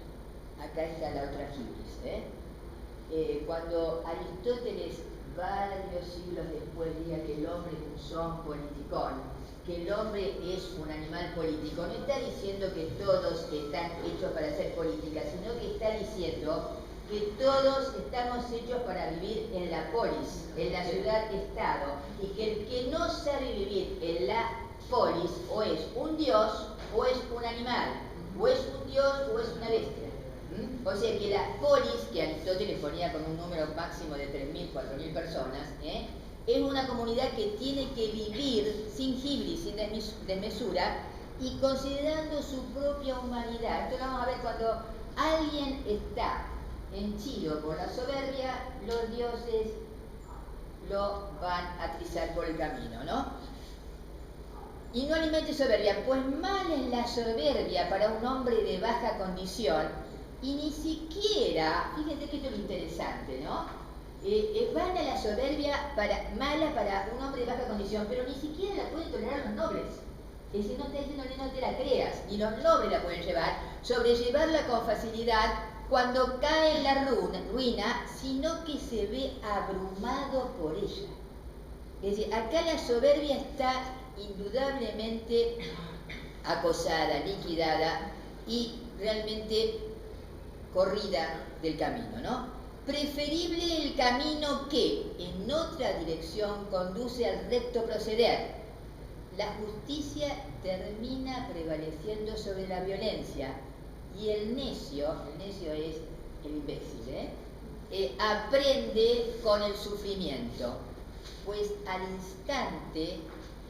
Acá está la otra gibris, cuando Aristóteles, varios siglos después, diga que el hombre es un son politicón, que el hombre es un animal político, no está diciendo que todos están hechos para hacer política, sino que está diciendo que todos estamos hechos para vivir en la polis, en la ciudad-estado, y que el que no sabe vivir en la polis o es un dios o es un animal, o es un dios o es una bestia. O sea que la polis, que Aristóteles ponía con un número máximo de 3.000, 4.000 personas, es una comunidad que tiene que vivir sin hibris, sin desmesura y considerando su propia humanidad. Esto lo vamos a ver cuando alguien está henchido por la soberbia, los dioses lo van a trizar por el camino, ¿no? Y no alimente soberbia, pues mal es la soberbia para un hombre de baja condición. Y ni siquiera, fíjense que esto es lo interesante, ¿no? Van a la soberbia mala para un hombre de baja condición, pero ni siquiera la pueden tolerar los nobles. Es decir, no te diciendo no te la creas, ni los nobles la pueden llevar, sobrellevarla con facilidad cuando cae en la ruina, sino que se ve abrumado por ella. Es decir, acá la soberbia está indudablemente acosada, liquidada y realmente corrida del camino, ¿no? Preferible el camino que en otra dirección conduce al recto proceder. La justicia termina prevaleciendo sobre la violencia y el necio es el imbécil, aprende con el sufrimiento, pues al instante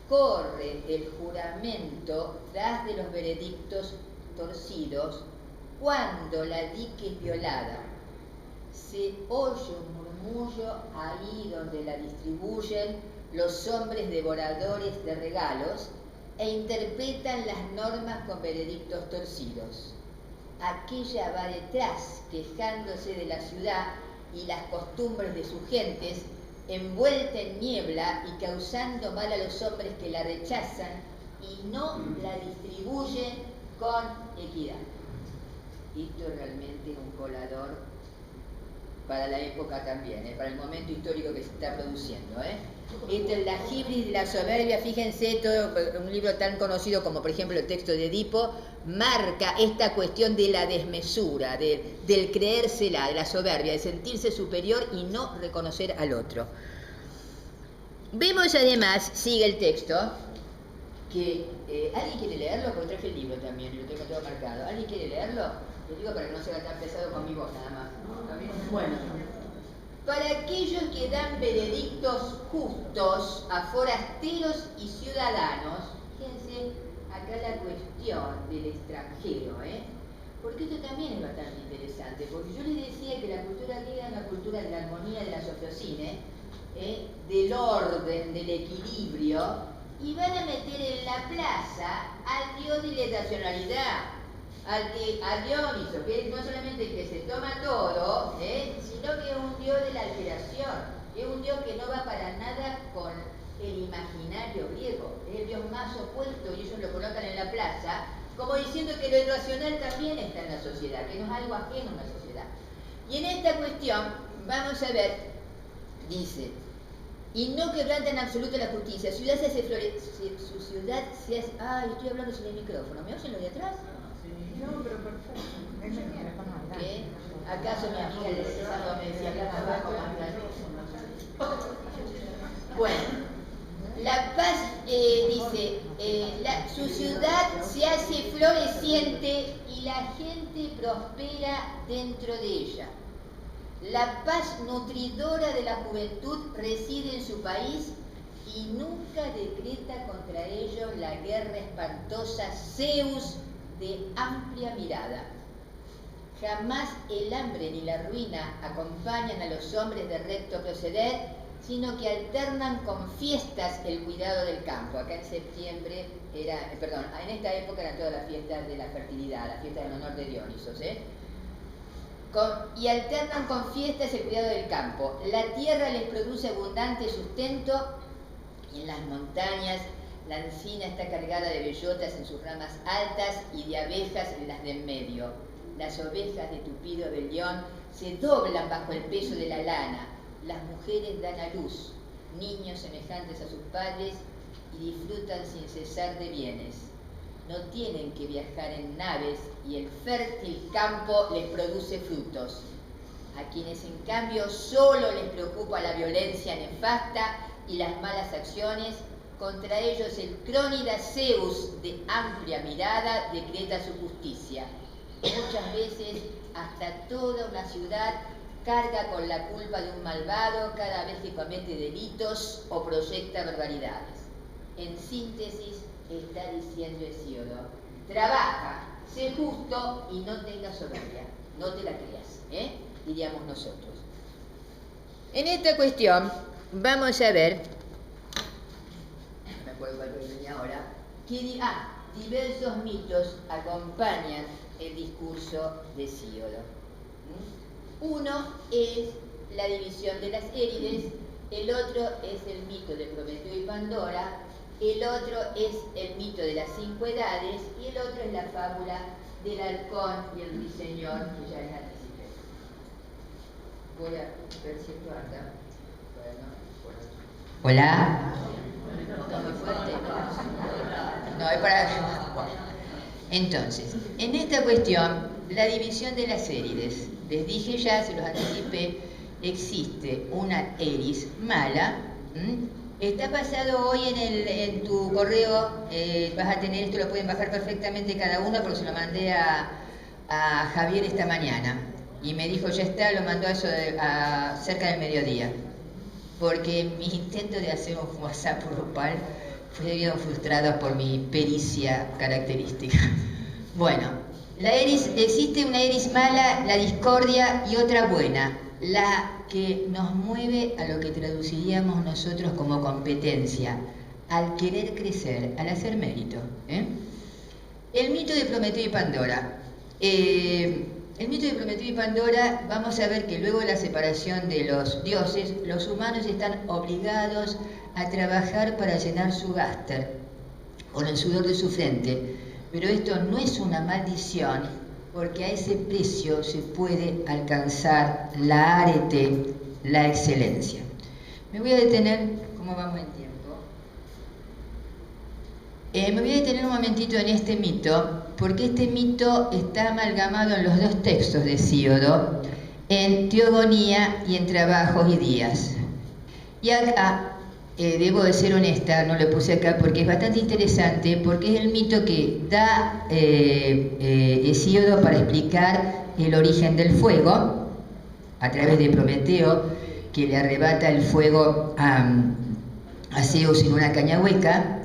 corre el juramento tras de los veredictos torcidos. Cuando la dique es violada, se oye un murmullo ahí donde la distribuyen los hombres devoradores de regalos e interpretan las normas con veredictos torcidos. Aquella va detrás, quejándose de la ciudad y las costumbres de sus gentes, envuelta en niebla y causando mal a los hombres que la rechazan y no la distribuyen con equidad. Esto es realmente un colador para la época también, para el momento histórico que se está produciendo. Esto es la hibris de la soberbia. Fíjense, todo un libro tan conocido como por ejemplo el texto de Edipo marca esta cuestión de la desmesura, del creérsela, de la soberbia, de sentirse superior y no reconocer al otro. Vemos además, sigue el texto, que ¿alguien quiere leerlo? Porque traje el libro también, lo tengo todo marcado. ¿Alguien quiere leerlo? Lo digo para que no sea tan pesado con mi voz nada más. Bueno, para aquellos que dan veredictos justos a forasteros y ciudadanos, fíjense acá la cuestión del extranjero, porque esto también es bastante interesante, porque yo les decía que la cultura griega es una cultura de la armonía, de la sociocine, del orden, del equilibrio, y van a meter en la plaza al dios de la irracionalidad, a Dioniso, que es no solamente el que se toma todo, sino que es un dios de la alteración, es un dios que no va para nada con el imaginario griego, es el dios más opuesto y ellos lo colocan en la plaza, como diciendo que lo irracional también está en la sociedad, que no es algo ajeno a la sociedad. Y en esta cuestión, vamos a ver, dice, y no quebranta en absoluto la justicia, ciudad se hace su ciudad se hace... Ay, estoy hablando sin el micrófono, ¿me oyen lo de atrás? No, pero perfecto. ¿Qué? ¿Acaso mi amiga de César me decía hablar abajo más? Bueno, la paz, dice, su ciudad se hace floreciente y la gente prospera dentro de ella. La paz nutridora de la juventud reside en su país y nunca decreta contra ellos la guerra espantosa Zeus de amplia mirada. Jamás el hambre ni la ruina acompañan a los hombres de recto proceder, sino que alternan con fiestas el cuidado del campo. Acá en septiembre en esta época eran todas las fiestas de la fertilidad, las fiestas en honor de Dionisos, y alternan con fiestas el cuidado del campo. La tierra les produce abundante sustento y en las montañas la encina está cargada de bellotas en sus ramas altas y de abejas en las de en medio. Las ovejas de tupido vellón se doblan bajo el peso de la lana. Las mujeres dan a luz niños semejantes a sus padres y disfrutan sin cesar de bienes. No tienen que viajar en naves y el fértil campo les produce frutos. A quienes en cambio solo les preocupa la violencia nefasta y las malas acciones, contra ellos el crónida Zeus de amplia mirada decreta su justicia. Muchas veces hasta toda una ciudad carga con la culpa de un malvado cada vez que comete delitos o proyecta barbaridades. En síntesis, está diciendo Hesíodo: trabaja, sé justo y no tengas soberbia, no te la creas, diríamos nosotros. En esta cuestión vamos a ver, no me acuerdo cuál venía ahora, diversos mitos acompañan el discurso de Hesíodo. Uno es la división de las Érides, el otro es el mito de Prometeo y Pandora, el otro es el mito de las 5 edades y el otro es la fábula del halcón y el ruiseñor, que ya les anticipé. Voy a ver si esto anda. Hola. Muy fuerte, no, es para... Bueno. Entonces, en esta cuestión, la división de las Érides. Les dije ya, se los anticipé, existe una Eris mala. Está pasado hoy en tu correo, vas a tener esto, lo pueden bajar perfectamente cada uno, porque se lo mandé a Javier esta mañana. Y me dijo, ya está, lo mandó a eso cerca del mediodía. Porque mi intento de hacer un WhatsApp grupal fue frustrado por mi pericia característica. Bueno. Existe una Eris mala, la discordia, y otra buena, la que nos mueve a lo que traduciríamos nosotros como competencia, al querer crecer, al hacer mérito. El mito de Prometeo y Pandora. El mito de Prometeo y Pandora, vamos a ver que luego de la separación de los dioses, los humanos están obligados a trabajar para llenar su gáster, con el sudor de su frente. Pero esto no es una maldición, porque a ese precio se puede alcanzar la arete, la excelencia. Me voy a detener, ¿cómo vamos en tiempo? Me voy a detener un momentito en este mito, porque este mito está amalgamado en los dos textos de Hesíodo, en Teogonía y en Trabajos y Días. Y acá, debo de ser honesta, no lo puse acá porque es bastante interesante, porque es el mito que da Hesíodo para explicar el origen del fuego, a través de Prometeo, que le arrebata el fuego a Zeus en una caña hueca,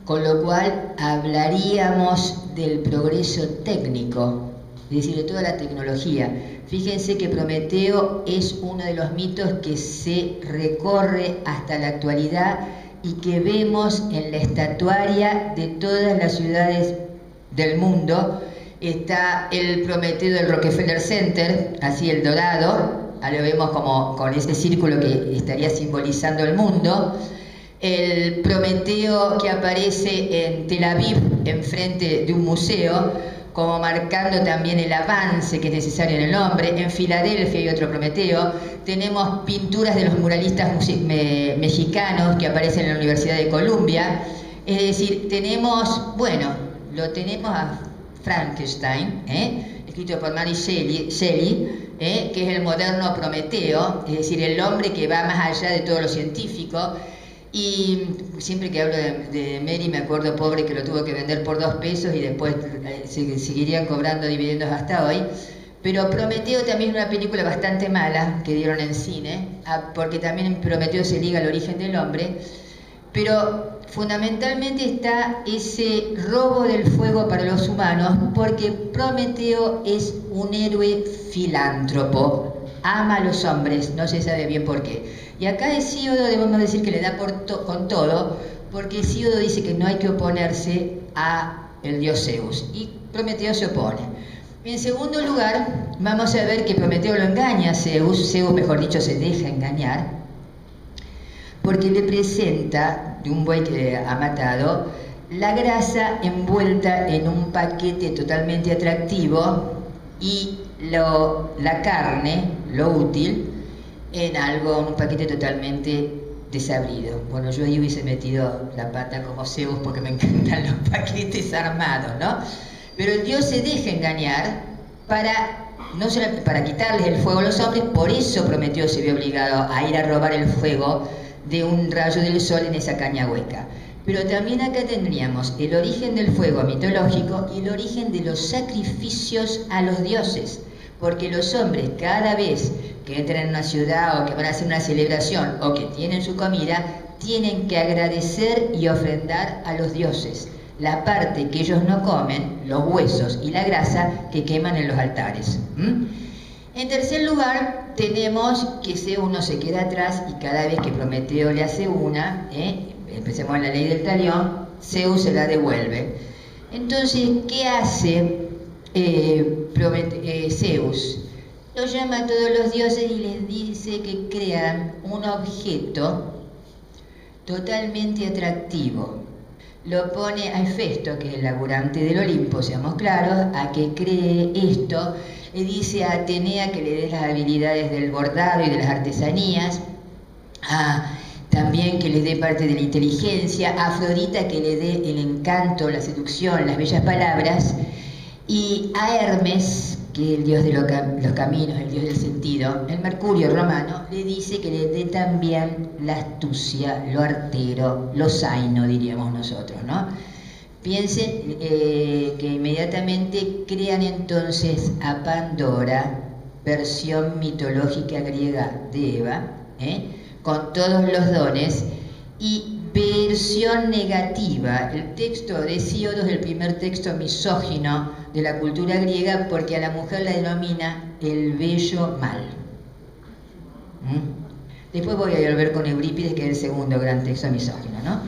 con lo cual hablaríamos del progreso técnico, es decir, de toda la tecnología. Fíjense que Prometeo es uno de los mitos que se recorre hasta la actualidad y que vemos en la estatuaria de todas las ciudades del mundo. Está el Prometeo del Rockefeller Center, así el dorado, ahora lo vemos como con ese círculo que estaría simbolizando el mundo. El Prometeo que aparece en Tel Aviv, enfrente de un museo, como marcando también el avance que es necesario en el hombre. En Filadelfia hay otro Prometeo. Tenemos pinturas de los muralistas mexicanos que aparecen en la Universidad de Columbia. Es decir, tenemos, bueno, lo tenemos a Frankenstein, escrito por Mary Shelley, que es el moderno Prometeo, es decir, el hombre que va más allá de todo lo científico. Y siempre que hablo de Mary me acuerdo, pobre, que lo tuvo que vender por 2 pesos y después seguirían cobrando dividendos hasta hoy. Pero Prometeo también es una película bastante mala que dieron en cine, porque también en Prometeo se liga al origen del hombre. Pero fundamentalmente está ese robo del fuego para los humanos, porque Prometeo es un héroe filántropo, ama a los hombres, no se sabe bien por qué. Y acá Hesíodo debemos decir que le da con todo, porque Hesíodo dice que no hay que oponerse a el dios Zeus, y Prometeo se opone. En segundo lugar, vamos a ver que Prometeo lo engaña a Zeus, mejor dicho, se deja engañar, porque le presenta, de un buey que ha matado, la grasa envuelta en un paquete totalmente atractivo y la carne, lo útil, en un paquete totalmente desabrido. Bueno, yo ahí hubiese metido la pata como Zeus porque me encantan los paquetes armados, ¿no? Pero el dios se deja engañar no solo para quitarles el fuego a los hombres, por eso Prometeo se vio obligado a ir a robar el fuego de un rayo del sol en esa caña hueca. Pero también acá tendríamos el origen del fuego mitológico y el origen de los sacrificios a los dioses, porque los hombres cada vez que entran en una ciudad o que van a hacer una celebración o que tienen su comida, tienen que agradecer y ofrendar a los dioses la parte que ellos no comen, los huesos y la grasa que queman en los altares. En tercer lugar, tenemos que Zeus no se queda atrás y cada vez que Prometeo le hace una, empecemos en la ley del talión, Zeus se la devuelve. Entonces, ¿qué hace Zeus? Lo llama a todos los dioses y les dice que crean un objeto totalmente atractivo. Lo pone a Hefesto, que es el laburante del Olimpo, seamos claros, a que cree esto. Le dice a Atenea que le dé las habilidades del bordado y de las artesanías, también que le dé parte de la inteligencia, a Afrodita que le dé el encanto, la seducción, las bellas palabras, y a Hermes, que es el dios de los caminos, el dios del sentido, el Mercurio romano, le dice que le dé también la astucia, lo artero, lo zaino, diríamos nosotros, ¿no? Piensen que inmediatamente crean entonces a Pandora, versión mitológica griega de Eva, con todos los dones, y versión negativa. El texto de Hesíodo es el primer texto misógino de la cultura griega porque a la mujer la denomina el bello mal. Después voy a volver con Eurípides, que es el segundo gran texto misógino, ¿no?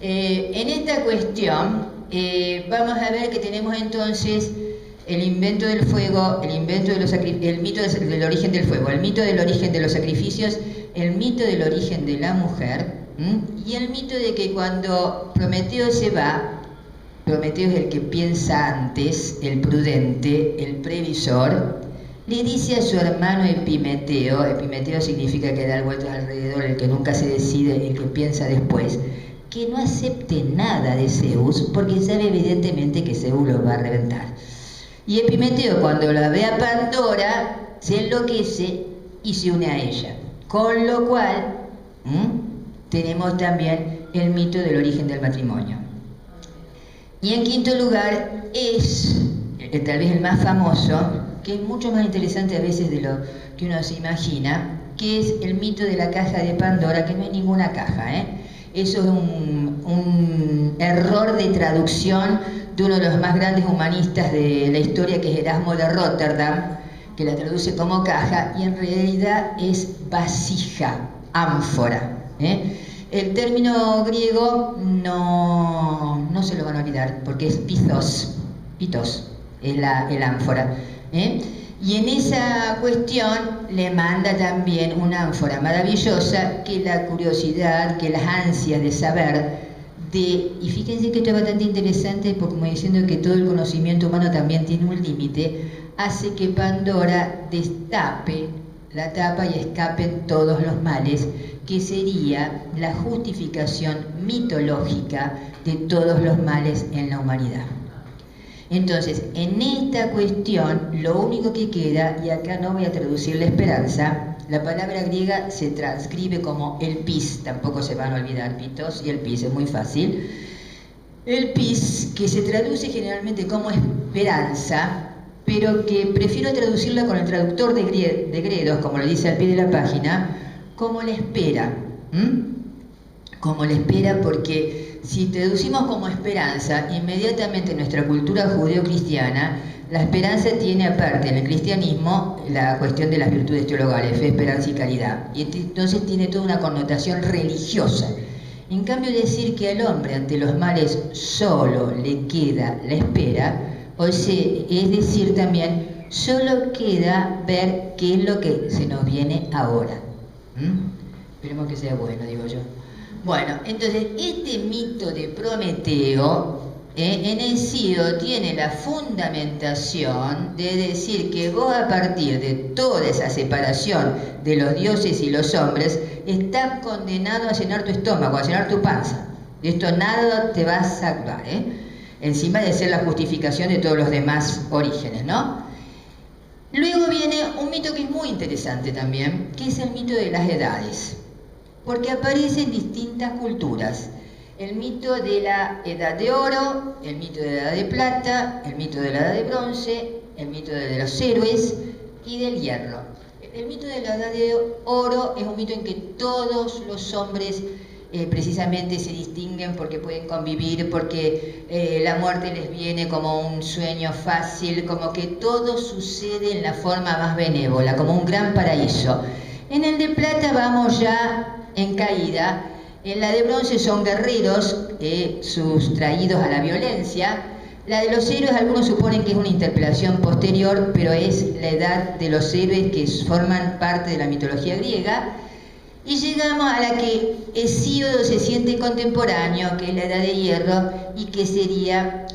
En esta cuestión vamos a ver que tenemos entonces el invento del fuego, el mito del origen del fuego, el mito del origen de los sacrificios, el mito del origen de la mujer, y el mito de que cuando Prometeo se va, Prometeo es el que piensa antes, el prudente, el previsor, le dice a su hermano Epimeteo, Epimeteo significa que da vueltas alrededor, el que nunca se decide, el que piensa después, que no acepte nada de Zeus, porque sabe evidentemente que Zeus lo va a reventar. Y Epimeteo, cuando la ve a Pandora, se enloquece y se une a ella. Con lo cual, tenemos también el mito del origen del matrimonio. Y en quinto lugar es, tal vez el más famoso, que es mucho más interesante a veces de lo que uno se imagina, que es el mito de la caja de Pandora, que no es ninguna caja, Eso es un error de traducción de uno de los más grandes humanistas de la historia, que es Erasmo de Rotterdam, que la traduce como caja, y en realidad es vasija, ánfora. El término griego no se lo van a olvidar, porque es pithos, es el ánfora. Y en esa cuestión le manda también una ánfora maravillosa, que la curiosidad, que las ansias de saber, y fíjense que esto es bastante interesante, porque como diciendo que todo el conocimiento humano también tiene un límite, hace que Pandora destape la tapa y escapen todos los males, que sería la justificación mitológica de todos los males en la humanidad. Entonces, en esta cuestión, lo único que queda, y acá no voy a traducir la esperanza, la palabra griega se transcribe como el pis, tampoco se van a olvidar pitos y el pis, es muy fácil. El pis, que se traduce generalmente como esperanza, pero que prefiero traducirla con el traductor de Gredos, como lo dice al pie de la página, como la espera. como la espera, porque si traducimos como esperanza, inmediatamente en nuestra cultura judeo-cristiana, la esperanza tiene aparte en el cristianismo la cuestión de las virtudes teologales, fe, esperanza y caridad. Y entonces tiene toda una connotación religiosa. En cambio, decir que al hombre ante los males solo le queda la espera, o sea, es decir también, solo queda ver qué es lo que se nos viene ahora. Esperemos que sea bueno, digo yo. Bueno, entonces este mito de Prometeo en Hesíodo tiene la fundamentación de decir que vos, a partir de toda esa separación de los dioses y los hombres, estás condenado a llenar tu estómago, a llenar tu panza. De esto nada te va a salvar, encima de ser la justificación de todos los demás orígenes, ¿no? Luego viene un mito que es muy interesante también, que es el mito de las edades, porque aparece en distintas culturas. El mito de la edad de oro, el mito de la edad de plata, el mito de la edad de bronce, el mito de los héroes y del hierro. El mito de la edad de oro es un mito en que todos los hombres precisamente se distinguen porque pueden convivir, porque la muerte les viene como un sueño fácil, como que todo sucede en la forma más benévola, como un gran paraíso. En el de plata vamos ya en caída. En la de bronce son guerreros sustraídos a la violencia. La de los héroes, algunos suponen que es una interpelación posterior, pero es la edad de los héroes que forman parte de la mitología griega. Y llegamos a la que Hesíodo se siente contemporáneo, que es la edad de hierro, y que sería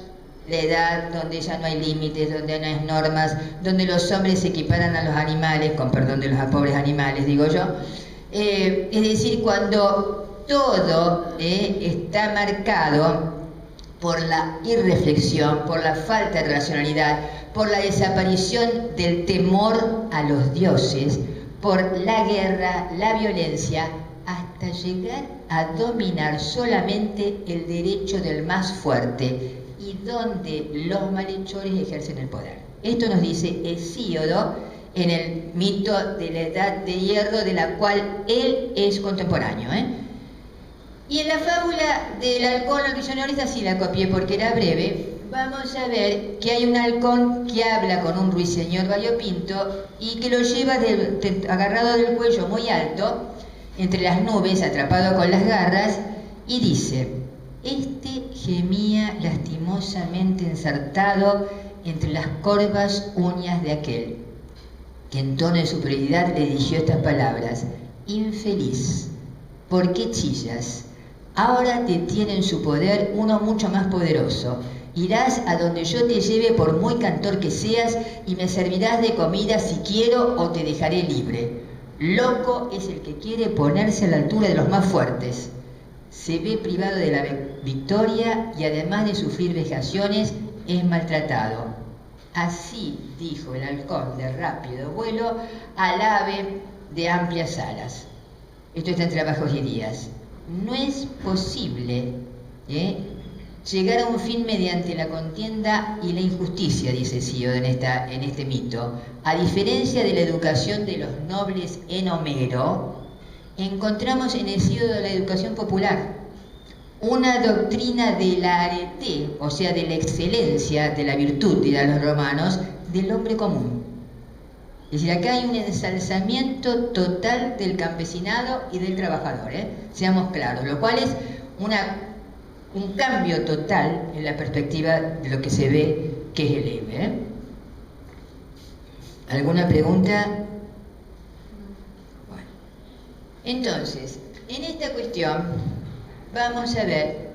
la edad donde ya no hay límites, donde no hay normas, donde los hombres se equiparan a los animales, con perdón de los pobres animales, digo yo. Es decir, cuando todo está marcado por la irreflexión, por la falta de racionalidad, por la desaparición del temor a los dioses, por la guerra, la violencia, hasta llegar a dominar solamente el derecho del más fuerte y donde los malhechores ejercen el poder. Esto nos dice Hesíodo en el mito de la edad de hierro, de la cual él es contemporáneo. Y en la fábula del halcón al prisionero, esta sí la copié porque era breve. Vamos a ver que hay un halcón que habla con un ruiseñor variopinto y que lo lleva agarrado del cuello muy alto, entre las nubes, atrapado con las garras, y dice: este gemía lastimosamente ensartado entre las corvas uñas de aquel, que en tono de superioridad le dirigió estas palabras: infeliz, ¿por qué chillas? Ahora te tiene en su poder uno mucho más poderoso. Irás a donde yo te lleve por muy cantor que seas y me servirás de comida si quiero o te dejaré libre. Loco es el que quiere ponerse a la altura de los más fuertes. Se ve privado de la victoria y además de sufrir vejaciones es maltratado. Así dijo el halcón de rápido vuelo al ave de amplias alas. Esto está entre Trabajos y Días. No es posible llegar a un fin mediante la contienda y la injusticia, dice Hesíodo en este mito. A diferencia de la educación de los nobles en Homero, encontramos en Hesíodo la educación popular, una doctrina de la arete, o sea, de la excelencia, de la virtud, dirán los romanos, del hombre común. Es decir, acá hay un ensalzamiento total del campesinado y del trabajador, seamos claros, lo cual es un cambio total en la perspectiva de lo que se ve que es el héroe. ¿Alguna pregunta? Bueno, entonces, en esta cuestión vamos a ver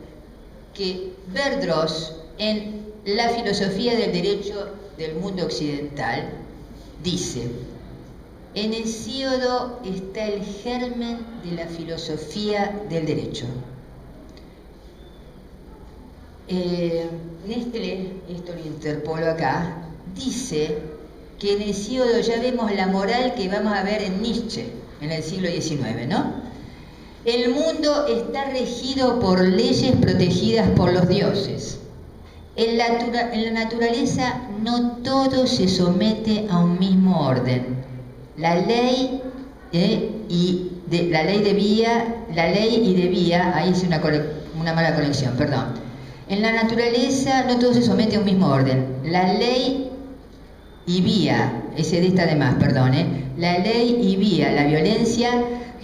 que Verdross, en la filosofía del derecho del mundo occidental, dice: en Hesíodo está el germen de la filosofía del derecho. Nestlé, esto lo interpolo acá, dice que en Hesíodo ya vemos la moral que vamos a ver en Nietzsche en el siglo XIX, ¿no? El mundo está regido por leyes protegidas por los dioses. En la naturaleza no todo se somete a un mismo orden. La ley y la ley y debía, ahí hice una mala conexión, perdón. En la naturaleza no todo se somete a un mismo orden. La ley y vía, ese de esta de más, perdón, la ley y vía, la violencia,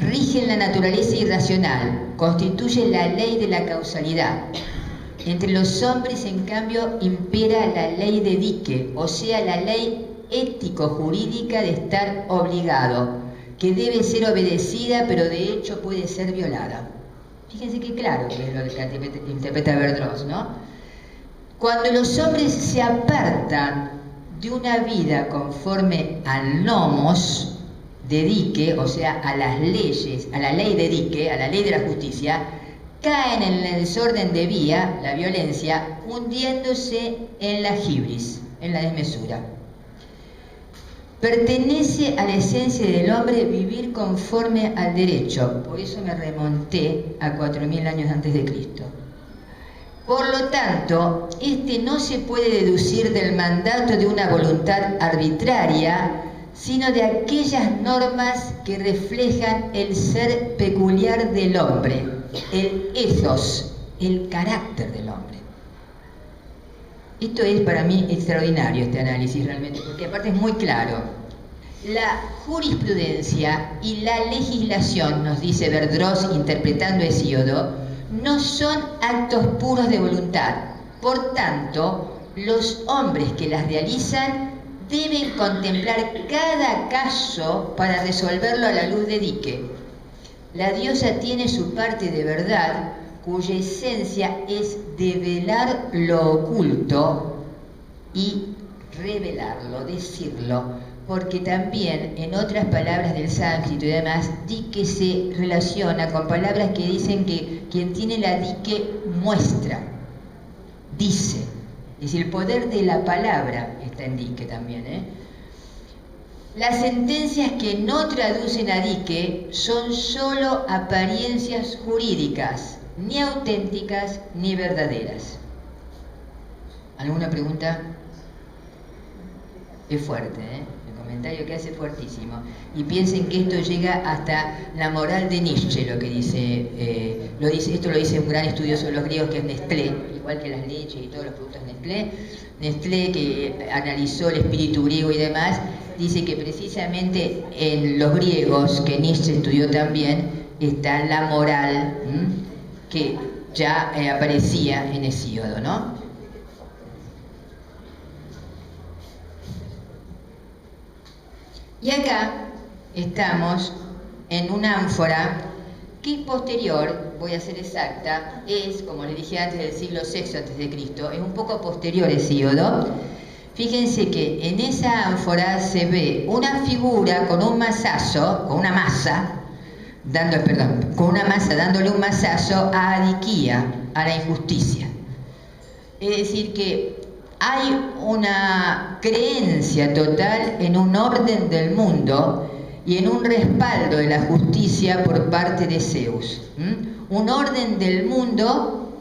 rigen la naturaleza irracional, constituye la ley de la causalidad. Entre los hombres, en cambio, impera la ley de dique, o sea, la ley ético-jurídica de estar obligado, que debe ser obedecida, pero de hecho puede ser violada. Fíjense qué claro que es lo que interpreta Verdross, ¿no? Cuando los hombres se apartan de una vida conforme al nomos de dique, o sea, a las leyes, a la ley de dique, a la ley de la justicia, caen en el desorden de vía, la violencia, hundiéndose en la hibris, en la desmesura. Pertenece a la esencia del hombre vivir conforme al derecho, por eso me remonté a 4000 años antes de Cristo. Por lo tanto, este no se puede deducir del mandato de una voluntad arbitraria, sino de aquellas normas que reflejan el ser peculiar del hombre, el ethos, el carácter del hombre. Esto es para mí extraordinario, este análisis realmente, porque aparte es muy claro. La jurisprudencia y la legislación, nos dice Verdross interpretando a Hesíodo, no son actos puros de voluntad. Por tanto, los hombres que las realizan deben contemplar cada caso para resolverlo a la luz de dique. La diosa tiene su parte de verdad, cuya esencia es develar lo oculto y revelarlo, decirlo, porque también en otras palabras del sánscrito y demás, dique se relaciona con palabras que dicen que quien tiene la dique muestra, dice. Es decir, el poder de la palabra está en dique también, Las sentencias que no traducen a dique son solo apariencias jurídicas, ni auténticas ni verdaderas. ¿Alguna pregunta? Es fuerte, El comentario que hace es fuertísimo. Y piensen que esto llega hasta la moral de Nietzsche, lo que dice, esto lo dice un gran estudioso de los griegos que es Nestlé, igual que las leches y todos los productos Nestlé. Nestlé, que analizó el espíritu griego y demás, dice que precisamente en los griegos, que Nietzsche estudió también, está la moral que ya aparecía en Hesíodo, ¿no? Y acá estamos en una ánfora que es posterior, voy a ser exacta, es, como les dije antes, del siglo VI a.C., es un poco posterior a Hesíodo. Fíjense que en esa ánfora se ve una figura con un mazazo, con una masa, dándole un mazazo a Adiquía, a la injusticia. Es decir que hay una creencia total en un orden del mundo y en un respaldo de la justicia por parte de Zeus. Un orden del mundo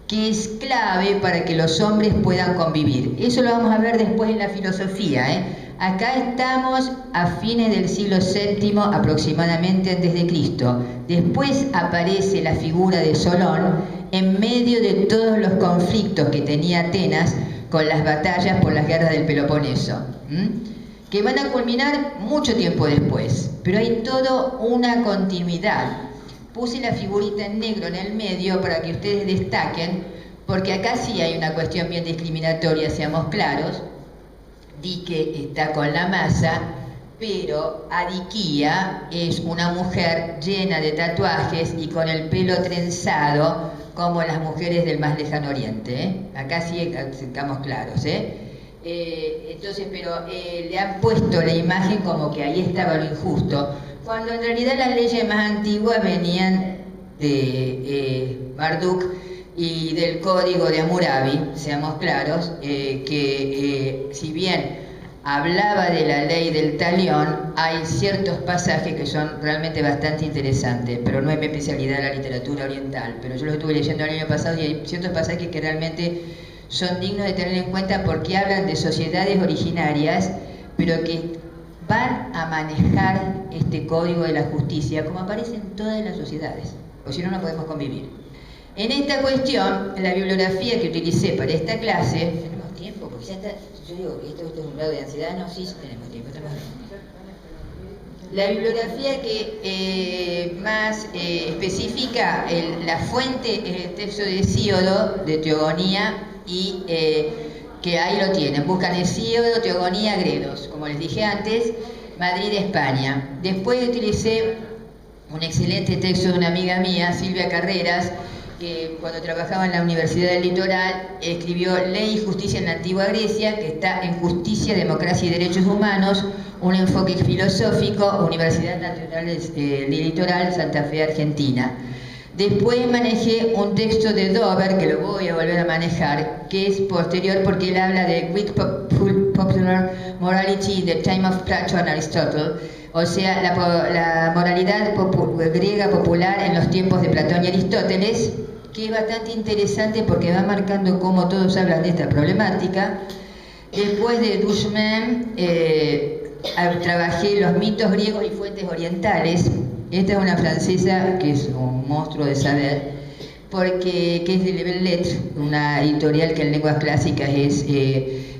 que es clave para que los hombres puedan convivir. Eso lo vamos a ver después en la filosofía. Acá estamos a fines del siglo VII aproximadamente antes de Cristo. Después aparece la figura de Solón en medio de todos los conflictos que tenía Atenas con las batallas por las guerras del Peloponeso, que van a culminar mucho tiempo después, pero hay toda una continuidad. Puse la figurita en negro en el medio para que ustedes destaquen, porque acá sí hay una cuestión bien discriminatoria, seamos claros. Dique está con la masa, pero Adiquía es una mujer llena de tatuajes y con el pelo trenzado, como las mujeres del más lejano oriente. Acá sí estamos claros. Entonces, pero le han puesto la imagen como que ahí estaba lo injusto, cuando en realidad las leyes más antiguas venían de Marduk y del código de Hammurabi, seamos claros, que si bien hablaba de la ley del talión, hay ciertos pasajes que son realmente bastante interesantes, pero no es mi especialidad la literatura oriental, pero yo lo estuve leyendo el año pasado y hay ciertos pasajes que realmente son dignos de tener en cuenta porque hablan de sociedades originarias, pero que van a manejar este código de la justicia como aparece en todas las sociedades, o si no, no podemos convivir. En esta cuestión, la bibliografía que utilicé para esta clase, tenemos tiempo, porque ya está, yo digo que esto es un grado de ansiedad, no, sí tenemos tiempo, tenemos tiempo. La bibliografía que más especifica la fuente es el texto de Hesíodo, de Teogonía, y que ahí lo tienen. Buscan Hesíodo, Teogonía, Gredos, como les dije antes, Madrid, España. Después utilicé un excelente texto de una amiga mía, Silvia Carreras, que cuando trabajaba en la Universidad del Litoral escribió Ley y Justicia en la Antigua Grecia, que está en Justicia, Democracia y Derechos Humanos, un enfoque filosófico, Universidad Nacional del Litoral, Santa Fe, Argentina. Después manejé un texto de Dover, que lo voy a volver a manejar, que es posterior porque él habla de Greek Popular Morality in the Time of Plato and Aristotle, o sea, la moralidad griega popular en los tiempos de Platón y Aristóteles, que es bastante interesante porque va marcando cómo todos hablan de esta problemática. Después de Dushman, trabajé los mitos griegos y fuentes orientales. Esta es una francesa que es un monstruo de saber, que es de Le Belles Lettres, una editorial que en lenguas clásicas es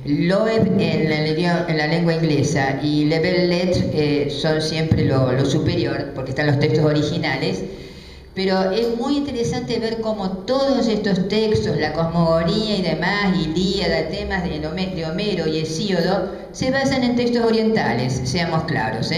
Loeb en la lengua inglesa, y Le Belles Lettres son siempre lo superior, porque están los textos originales. Pero es muy interesante ver cómo todos estos textos, la cosmogonía y demás, Ilíada, temas de Homero y Hesíodo, se basan en textos orientales, seamos claros,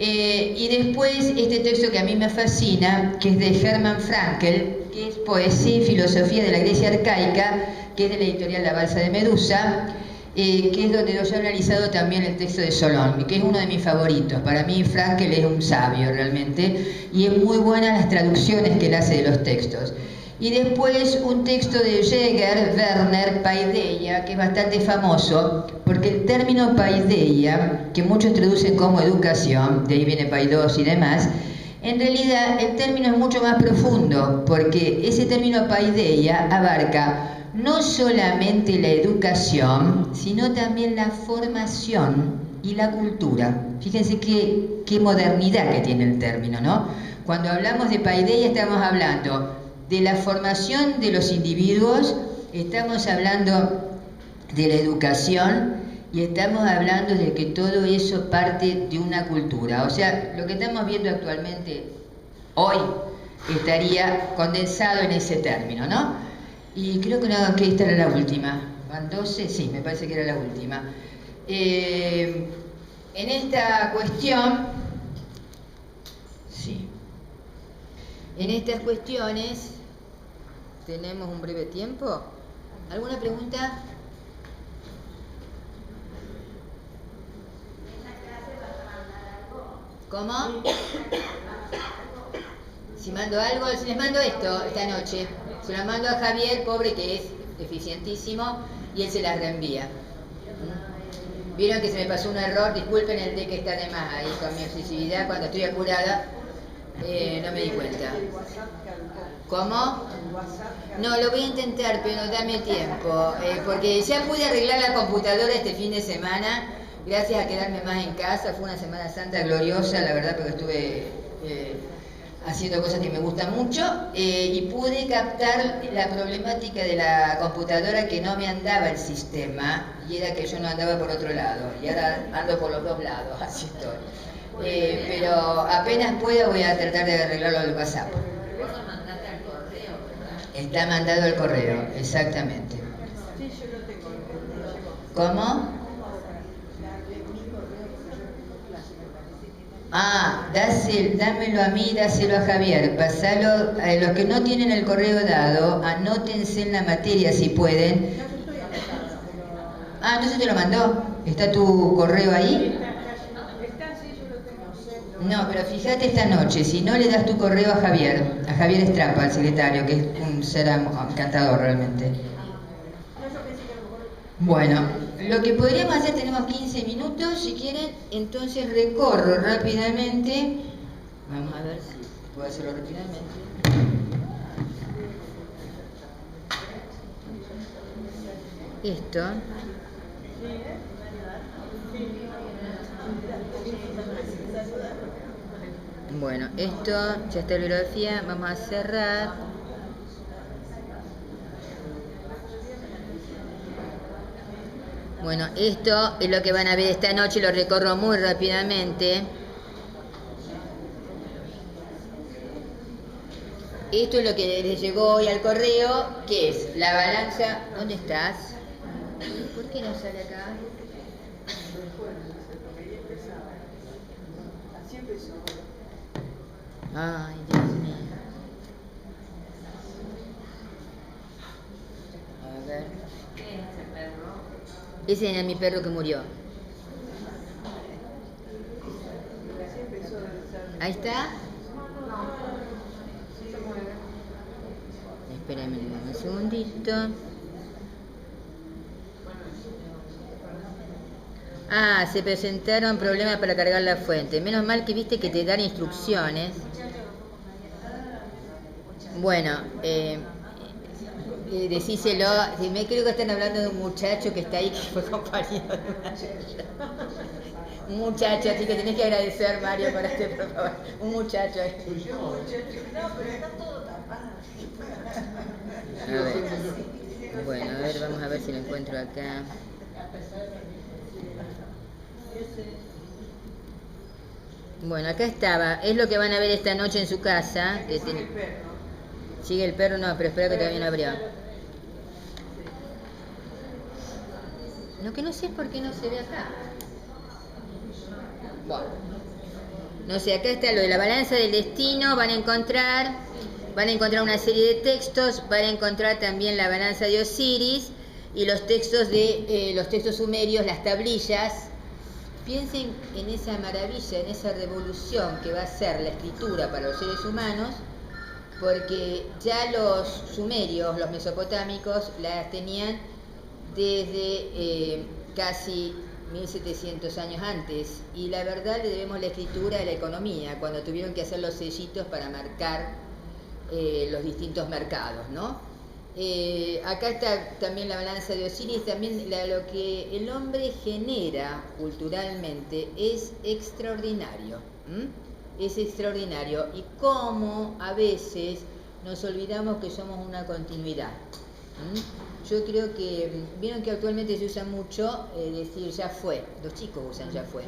y después este texto que a mí me fascina, que es de Hermann Frankl, que es Poesía y Filosofía de la Grecia Arcaica, que es de la editorial La Balsa de Medusa, que es donde yo he analizado también el texto de Solón, que es uno de mis favoritos. Para mí Frankl es un sabio realmente, y es muy buena las traducciones que él hace de los textos. Y después un texto de Jäger, Werner, Paideia, que es bastante famoso, porque el término paideia, que muchos traducen como educación, de ahí viene paidos y demás, en realidad el término es mucho más profundo, porque ese término paideia abarca no solamente la educación, sino también la formación y la cultura. Fíjense qué modernidad que tiene el término, ¿no? Cuando hablamos de paideia estamos hablando de la formación de los individuos, estamos hablando de la educación y estamos hablando de que todo eso parte de una cultura. O sea, lo que estamos viendo actualmente hoy estaría condensado en ese término, ¿no? Y creo que esta era la última. ¿Van 12? Sí, me parece que era la última. En esta cuestión, sí, en estas cuestiones tenemos un breve tiempo. ¿Alguna pregunta? ¿Cómo? Si mando algo, si les mando esto esta noche, se lo mando a Javier, pobre, que es eficientísimo, y él se las reenvía. Vieron que se me pasó un error, disculpen el de que está de más ahí con mi obsesividad, cuando estoy apurada, no me di cuenta. ¿Cómo? No, lo voy a intentar, pero dame tiempo, porque ya pude arreglar la computadora este fin de semana, gracias a quedarme más en casa. Fue una Semana Santa gloriosa, la verdad, porque estuve haciendo cosas que me gustan mucho, y pude captar la problemática de la computadora, que no me andaba el sistema, y era que yo no andaba por otro lado, y ahora ando por los dos lados, así estoy. Pero apenas pueda voy a tratar de arreglarlo del WhatsApp. Está mandado al correo, exactamente. Sí, yo lo tengo. ¿Cómo? Dámelo a mí, dáselo a Javier, pasalo a los que no tienen el correo dado, anótense en la materia si pueden. Entonces te lo mandó. ¿Está tu correo ahí? Está, sí, yo lo tengo. No, pero fíjate esta noche, si no le das tu correo a Javier Estrapa, al secretario, que es un ser encantador realmente. Bueno, lo que podríamos hacer, tenemos 15 minutos, si quieren, entonces recorro rápidamente. Vamos a ver si puedo hacerlo rápidamente. Esto. Bueno, esto ya está la bibliografía, vamos a cerrar. Bueno, esto es lo que van a ver esta noche, lo recorro muy rápidamente. Esto es lo que les llegó hoy al correo, que es la balanza. ¿Dónde estás? ¿Por qué no sale acá? Así empezó. Ay, Dios mío. A ver. ¿Qué es ese perro? Ese era mi perro que murió. Así empezó a desarrollar. Ahí está. Espérenme un segundito. Ah, se presentaron problemas para cargar la fuente. Menos mal que viste que te dan instrucciones. Bueno, decíselo. Me creo que están hablando de un muchacho que está ahí, que fue compañero de una un muchacho, así que tenés que agradecer, Mario, por este, por favor. Un muchacho ahí. No, pero está todo tapado. A ver. Bueno, a ver, vamos a ver si lo encuentro acá. Bueno, acá estaba. Es lo que van a ver esta noche en su casa. Que Sigue el perro. Sigue el perro, no, pero espera que todavía no abrió. Lo que no sé es por qué no se ve acá. Bueno. No sé, acá está lo de la balanza del destino. Van a encontrar una serie de textos. Van a encontrar también la balanza de Osiris y los textos los textos sumerios, las tablillas. Piensen en esa maravilla, en esa revolución que va a ser la escritura para los seres humanos, porque ya los sumerios, los mesopotámicos, las tenían desde casi 1700 años antes, y la verdad le debemos la escritura a la economía, cuando tuvieron que hacer los sellitos para marcar los distintos mercados, ¿no? Acá está también la balanza de Osiris, también lo que el hombre genera culturalmente es extraordinario, es extraordinario, y cómo a veces nos olvidamos que somos una continuidad. Yo creo que, vieron que actualmente se usa mucho decir ya fue, los chicos usan ya fue,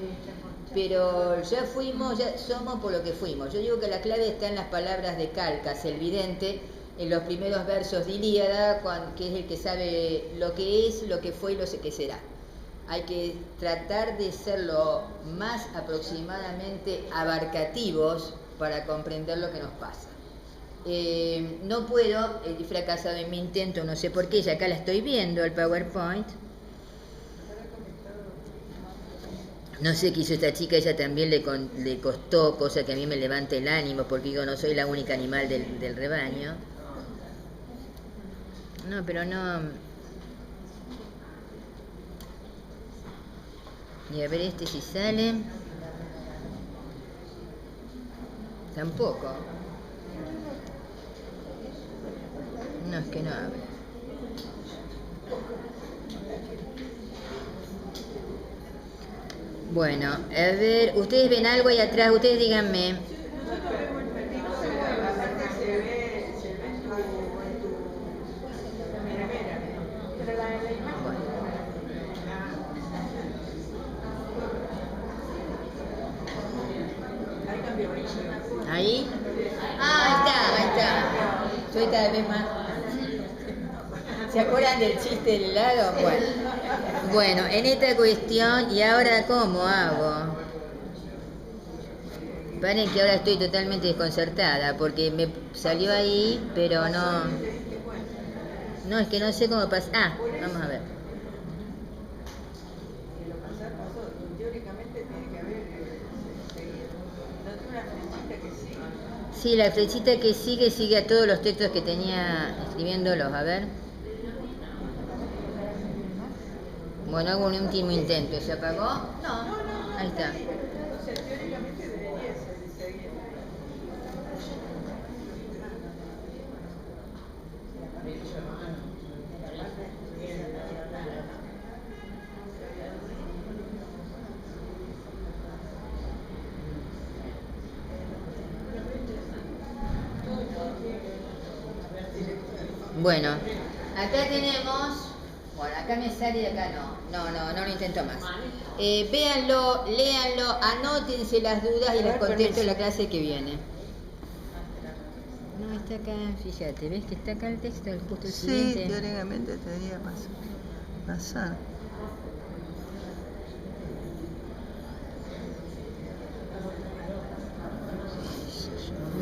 pero ya fuimos, ya somos por lo que fuimos. Yo digo que la clave está en las palabras de Calcas, el vidente, en los primeros versos de Ilíada, que es el que sabe lo que es, lo que fue y lo que será. Hay que tratar de ser lo más aproximadamente abarcativos para comprender lo que nos pasa. No puedo, he fracasado en mi intento, no sé por qué, ya acá la estoy viendo, el PowerPoint. No sé qué hizo esta chica, ella también le costó, cosa que a mí me levanta el ánimo, porque digo, no soy la única animal del rebaño. No, pero no. Y a ver este si sale. Tampoco. No, es que no abre. Bueno, a ver, ustedes ven algo ahí atrás, ustedes díganme. Nosotros vemos el perrito, aparte se ve en tu mira. Pero la imagen. Bueno. Ahí cambió. ¿Ahí? Ah, ahí está. Soy cada vez más. ¿Se acuerdan del chiste del helado? Bueno, en esta cuestión, ¿y ahora cómo hago? Paren que ahora estoy totalmente desconcertada, porque me salió ahí, pero no... No, es que no sé cómo pasa. Ah, vamos a ver. Lo pasó. Teóricamente tiene que haber seguido. ¿No tiene una flechita que sigue? Sí, la flechita que sigue a todos los textos que tenía escribiéndolos, a ver. Bueno, hago un último intento. ¿Se apagó? No, ahí está. O sea, teóricamente debería seguir. Bueno, acá tenemos, bueno, acá me sale y acá no lo intento más. Véanlo, léanlo, anótense las dudas y las contesto en la clase que viene. No, está acá, fíjate, ¿ves que está acá el texto, justo el siguiente? Sí, teóricamente debería pasar.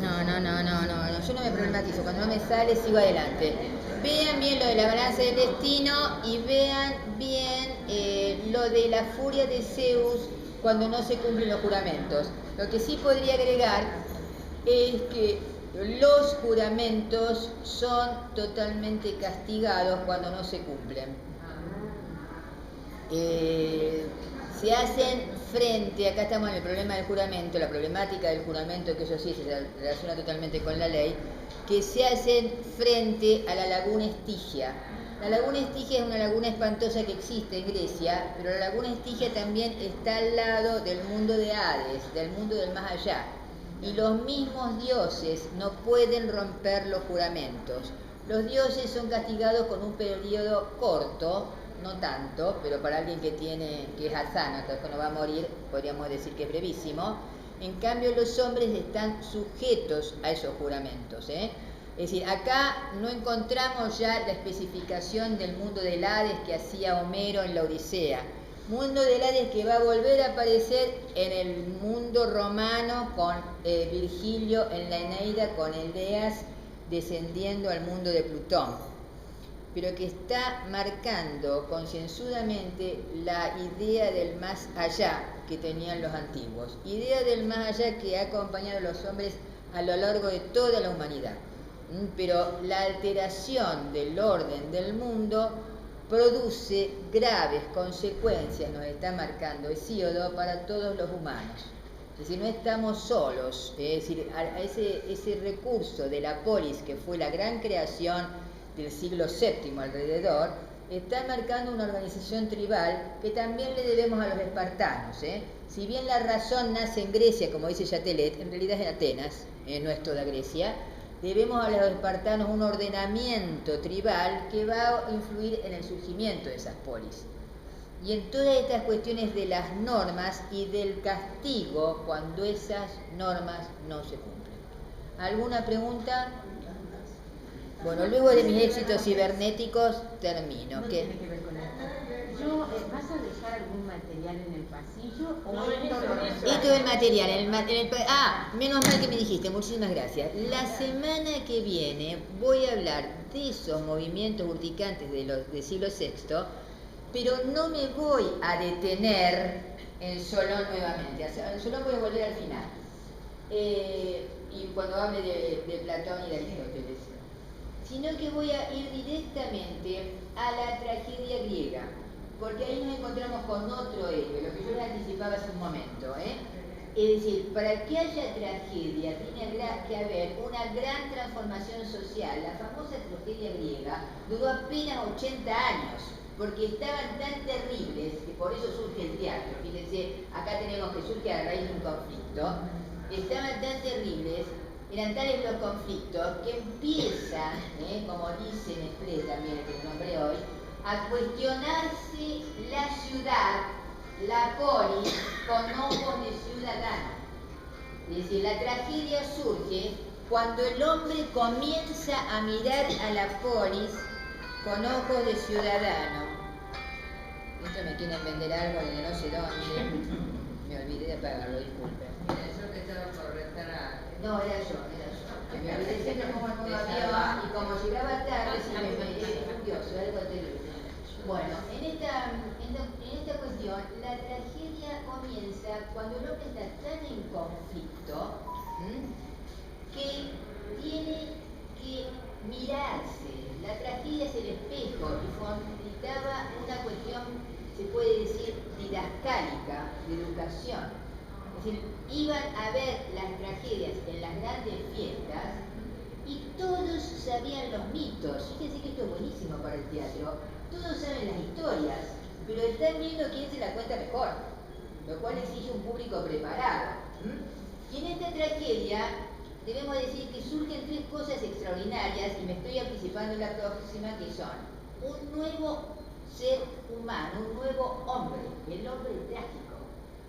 No, yo no me problematizo, cuando no me sale sigo adelante. Vean bien lo de la balanza del destino y vean bien lo de la furia de Zeus cuando no se cumplen los juramentos. Lo que sí podría agregar es que los juramentos son totalmente castigados cuando no se cumplen. Se hacen frente, acá estamos en el problema del juramento, la problemática del juramento, que eso sí se relaciona totalmente con la ley, que se hacen frente a la laguna Estigia. La laguna Estigia es una laguna espantosa que existe en Grecia, pero la laguna Estigia también está al lado del mundo de Hades, del mundo del más allá. Y los mismos dioses no pueden romper los juramentos. Los dioses son castigados con un periodo corto, no tanto, pero para alguien que es alzano, que no va a morir, podríamos decir que es brevísimo. En cambio, los hombres están sujetos a esos juramentos. Es decir, acá no encontramos ya la especificación del mundo del Hades que hacía Homero en la Odisea. Mundo del Hades que va a volver a aparecer en el mundo romano con Virgilio en la Eneida, con Eneas descendiendo al mundo de Plutón, pero que está marcando concienzudamente la idea del más allá que tenían los antiguos, idea del más allá que ha acompañado a los hombres a lo largo de toda la humanidad. Pero la alteración del orden del mundo produce graves consecuencias, nos está marcando Hesíodo, para todos los humanos. Es decir, no estamos solos, es decir, a ese recurso de la polis, que fue la gran creación del siglo VII alrededor, está marcando una organización tribal que también le debemos a los espartanos. Si bien la razón nace en Grecia, como dice Chatelet, en realidad es en Atenas, no es toda Grecia. Debemos a los espartanos un ordenamiento tribal que va a influir en el surgimiento de esas polis. Y en todas estas cuestiones de las normas y del castigo cuando esas normas no se cumplen. ¿Alguna pregunta? Bueno, luego de mis éxitos cibernéticos termino. ¿Qué? ¿Vas a dejar algún material en el pasillo? Esto es el material. Menos mal que me dijiste, muchísimas gracias. La semana que viene voy a hablar de esos movimientos urticantes del siglo VI, pero no me voy a detener en Solón nuevamente. O sea, en Solón voy a volver al final. Y cuando hable de Platón y de Aristóteles. Sino que voy a ir directamente a la tragedia griega, porque ahí nos encontramos con otro héroe, lo que yo les anticipaba hace un momento. Es decir, para que haya tragedia tiene que haber una gran transformación social. La famosa tragedia griega duró apenas 80 años, porque estaban tan terribles que por eso surge el teatro. Fíjense, acá tenemos que surge a raíz de un conflicto. Estaban tan terribles, eran tales los conflictos, que empiezan, como dice Nestlé también, que lo nombré hoy, a cuestionarse la ciudad, la polis, con ojos de ciudadano. Es decir, la tragedia surge cuando el hombre comienza a mirar a la polis con ojos de ciudadano. Esto me quieren vender algo de no sé dónde. Me olvidé de pagarlo, disculpen. Eso que estaba por rentar. No, era yo. Que me olvidé siempre como el avión y como llegaba tarde, sí me es furioso, algo terrible. Bueno, en esta cuestión, la tragedia comienza cuando el hombre está tan en conflicto que tiene que mirarse. La tragedia es el espejo y fomentaba una cuestión, se puede decir, didascálica, de educación. Es decir, iban a ver las tragedias en las grandes fiestas y todos sabían los mitos. Fíjense que esto es buenísimo para el teatro. Todos saben las historias, pero están viendo quién se la cuenta mejor, lo cual exige un público preparado. Y en esta tragedia, debemos decir que surgen tres cosas extraordinarias, y me estoy anticipando la próxima, que son un nuevo ser humano, un nuevo hombre, el hombre trágico,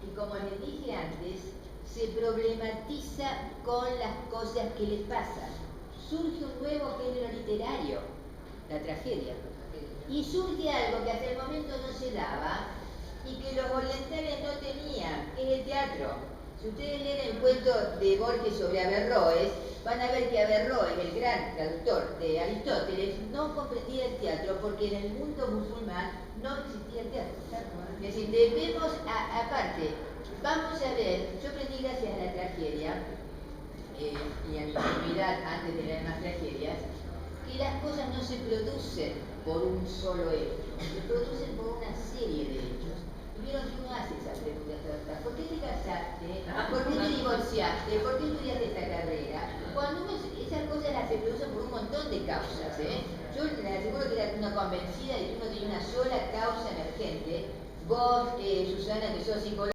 que como les dije antes, se problematiza con las cosas que le pasan. Surge un nuevo género literario, la tragedia. Y surge algo que hasta el momento no se daba y que los orientales no tenían, que es el teatro. Si ustedes leen el cuento de Borges sobre Averroes, van a ver que Averroes, el gran traductor de Aristóteles, no comprendía el teatro porque en el mundo musulmán no existía el teatro. Es decir, debemos, aparte, vamos a ver, yo aprendí gracias a la tragedia y a mi actividad antes de leer más tragedias, que las cosas no se producen por un solo hecho, se producen por una serie de hechos. Y vieron que uno hace esas preguntas, ¿por qué te casaste? ¿Por qué te divorciaste? ¿Por qué estudiaste esta carrera? Cuando uno, esas cosas las se producen por un montón de causas, Yo les aseguro que era una convencida de que uno tenía una sola causa emergente. Vos, Susana, que sos psicóloga,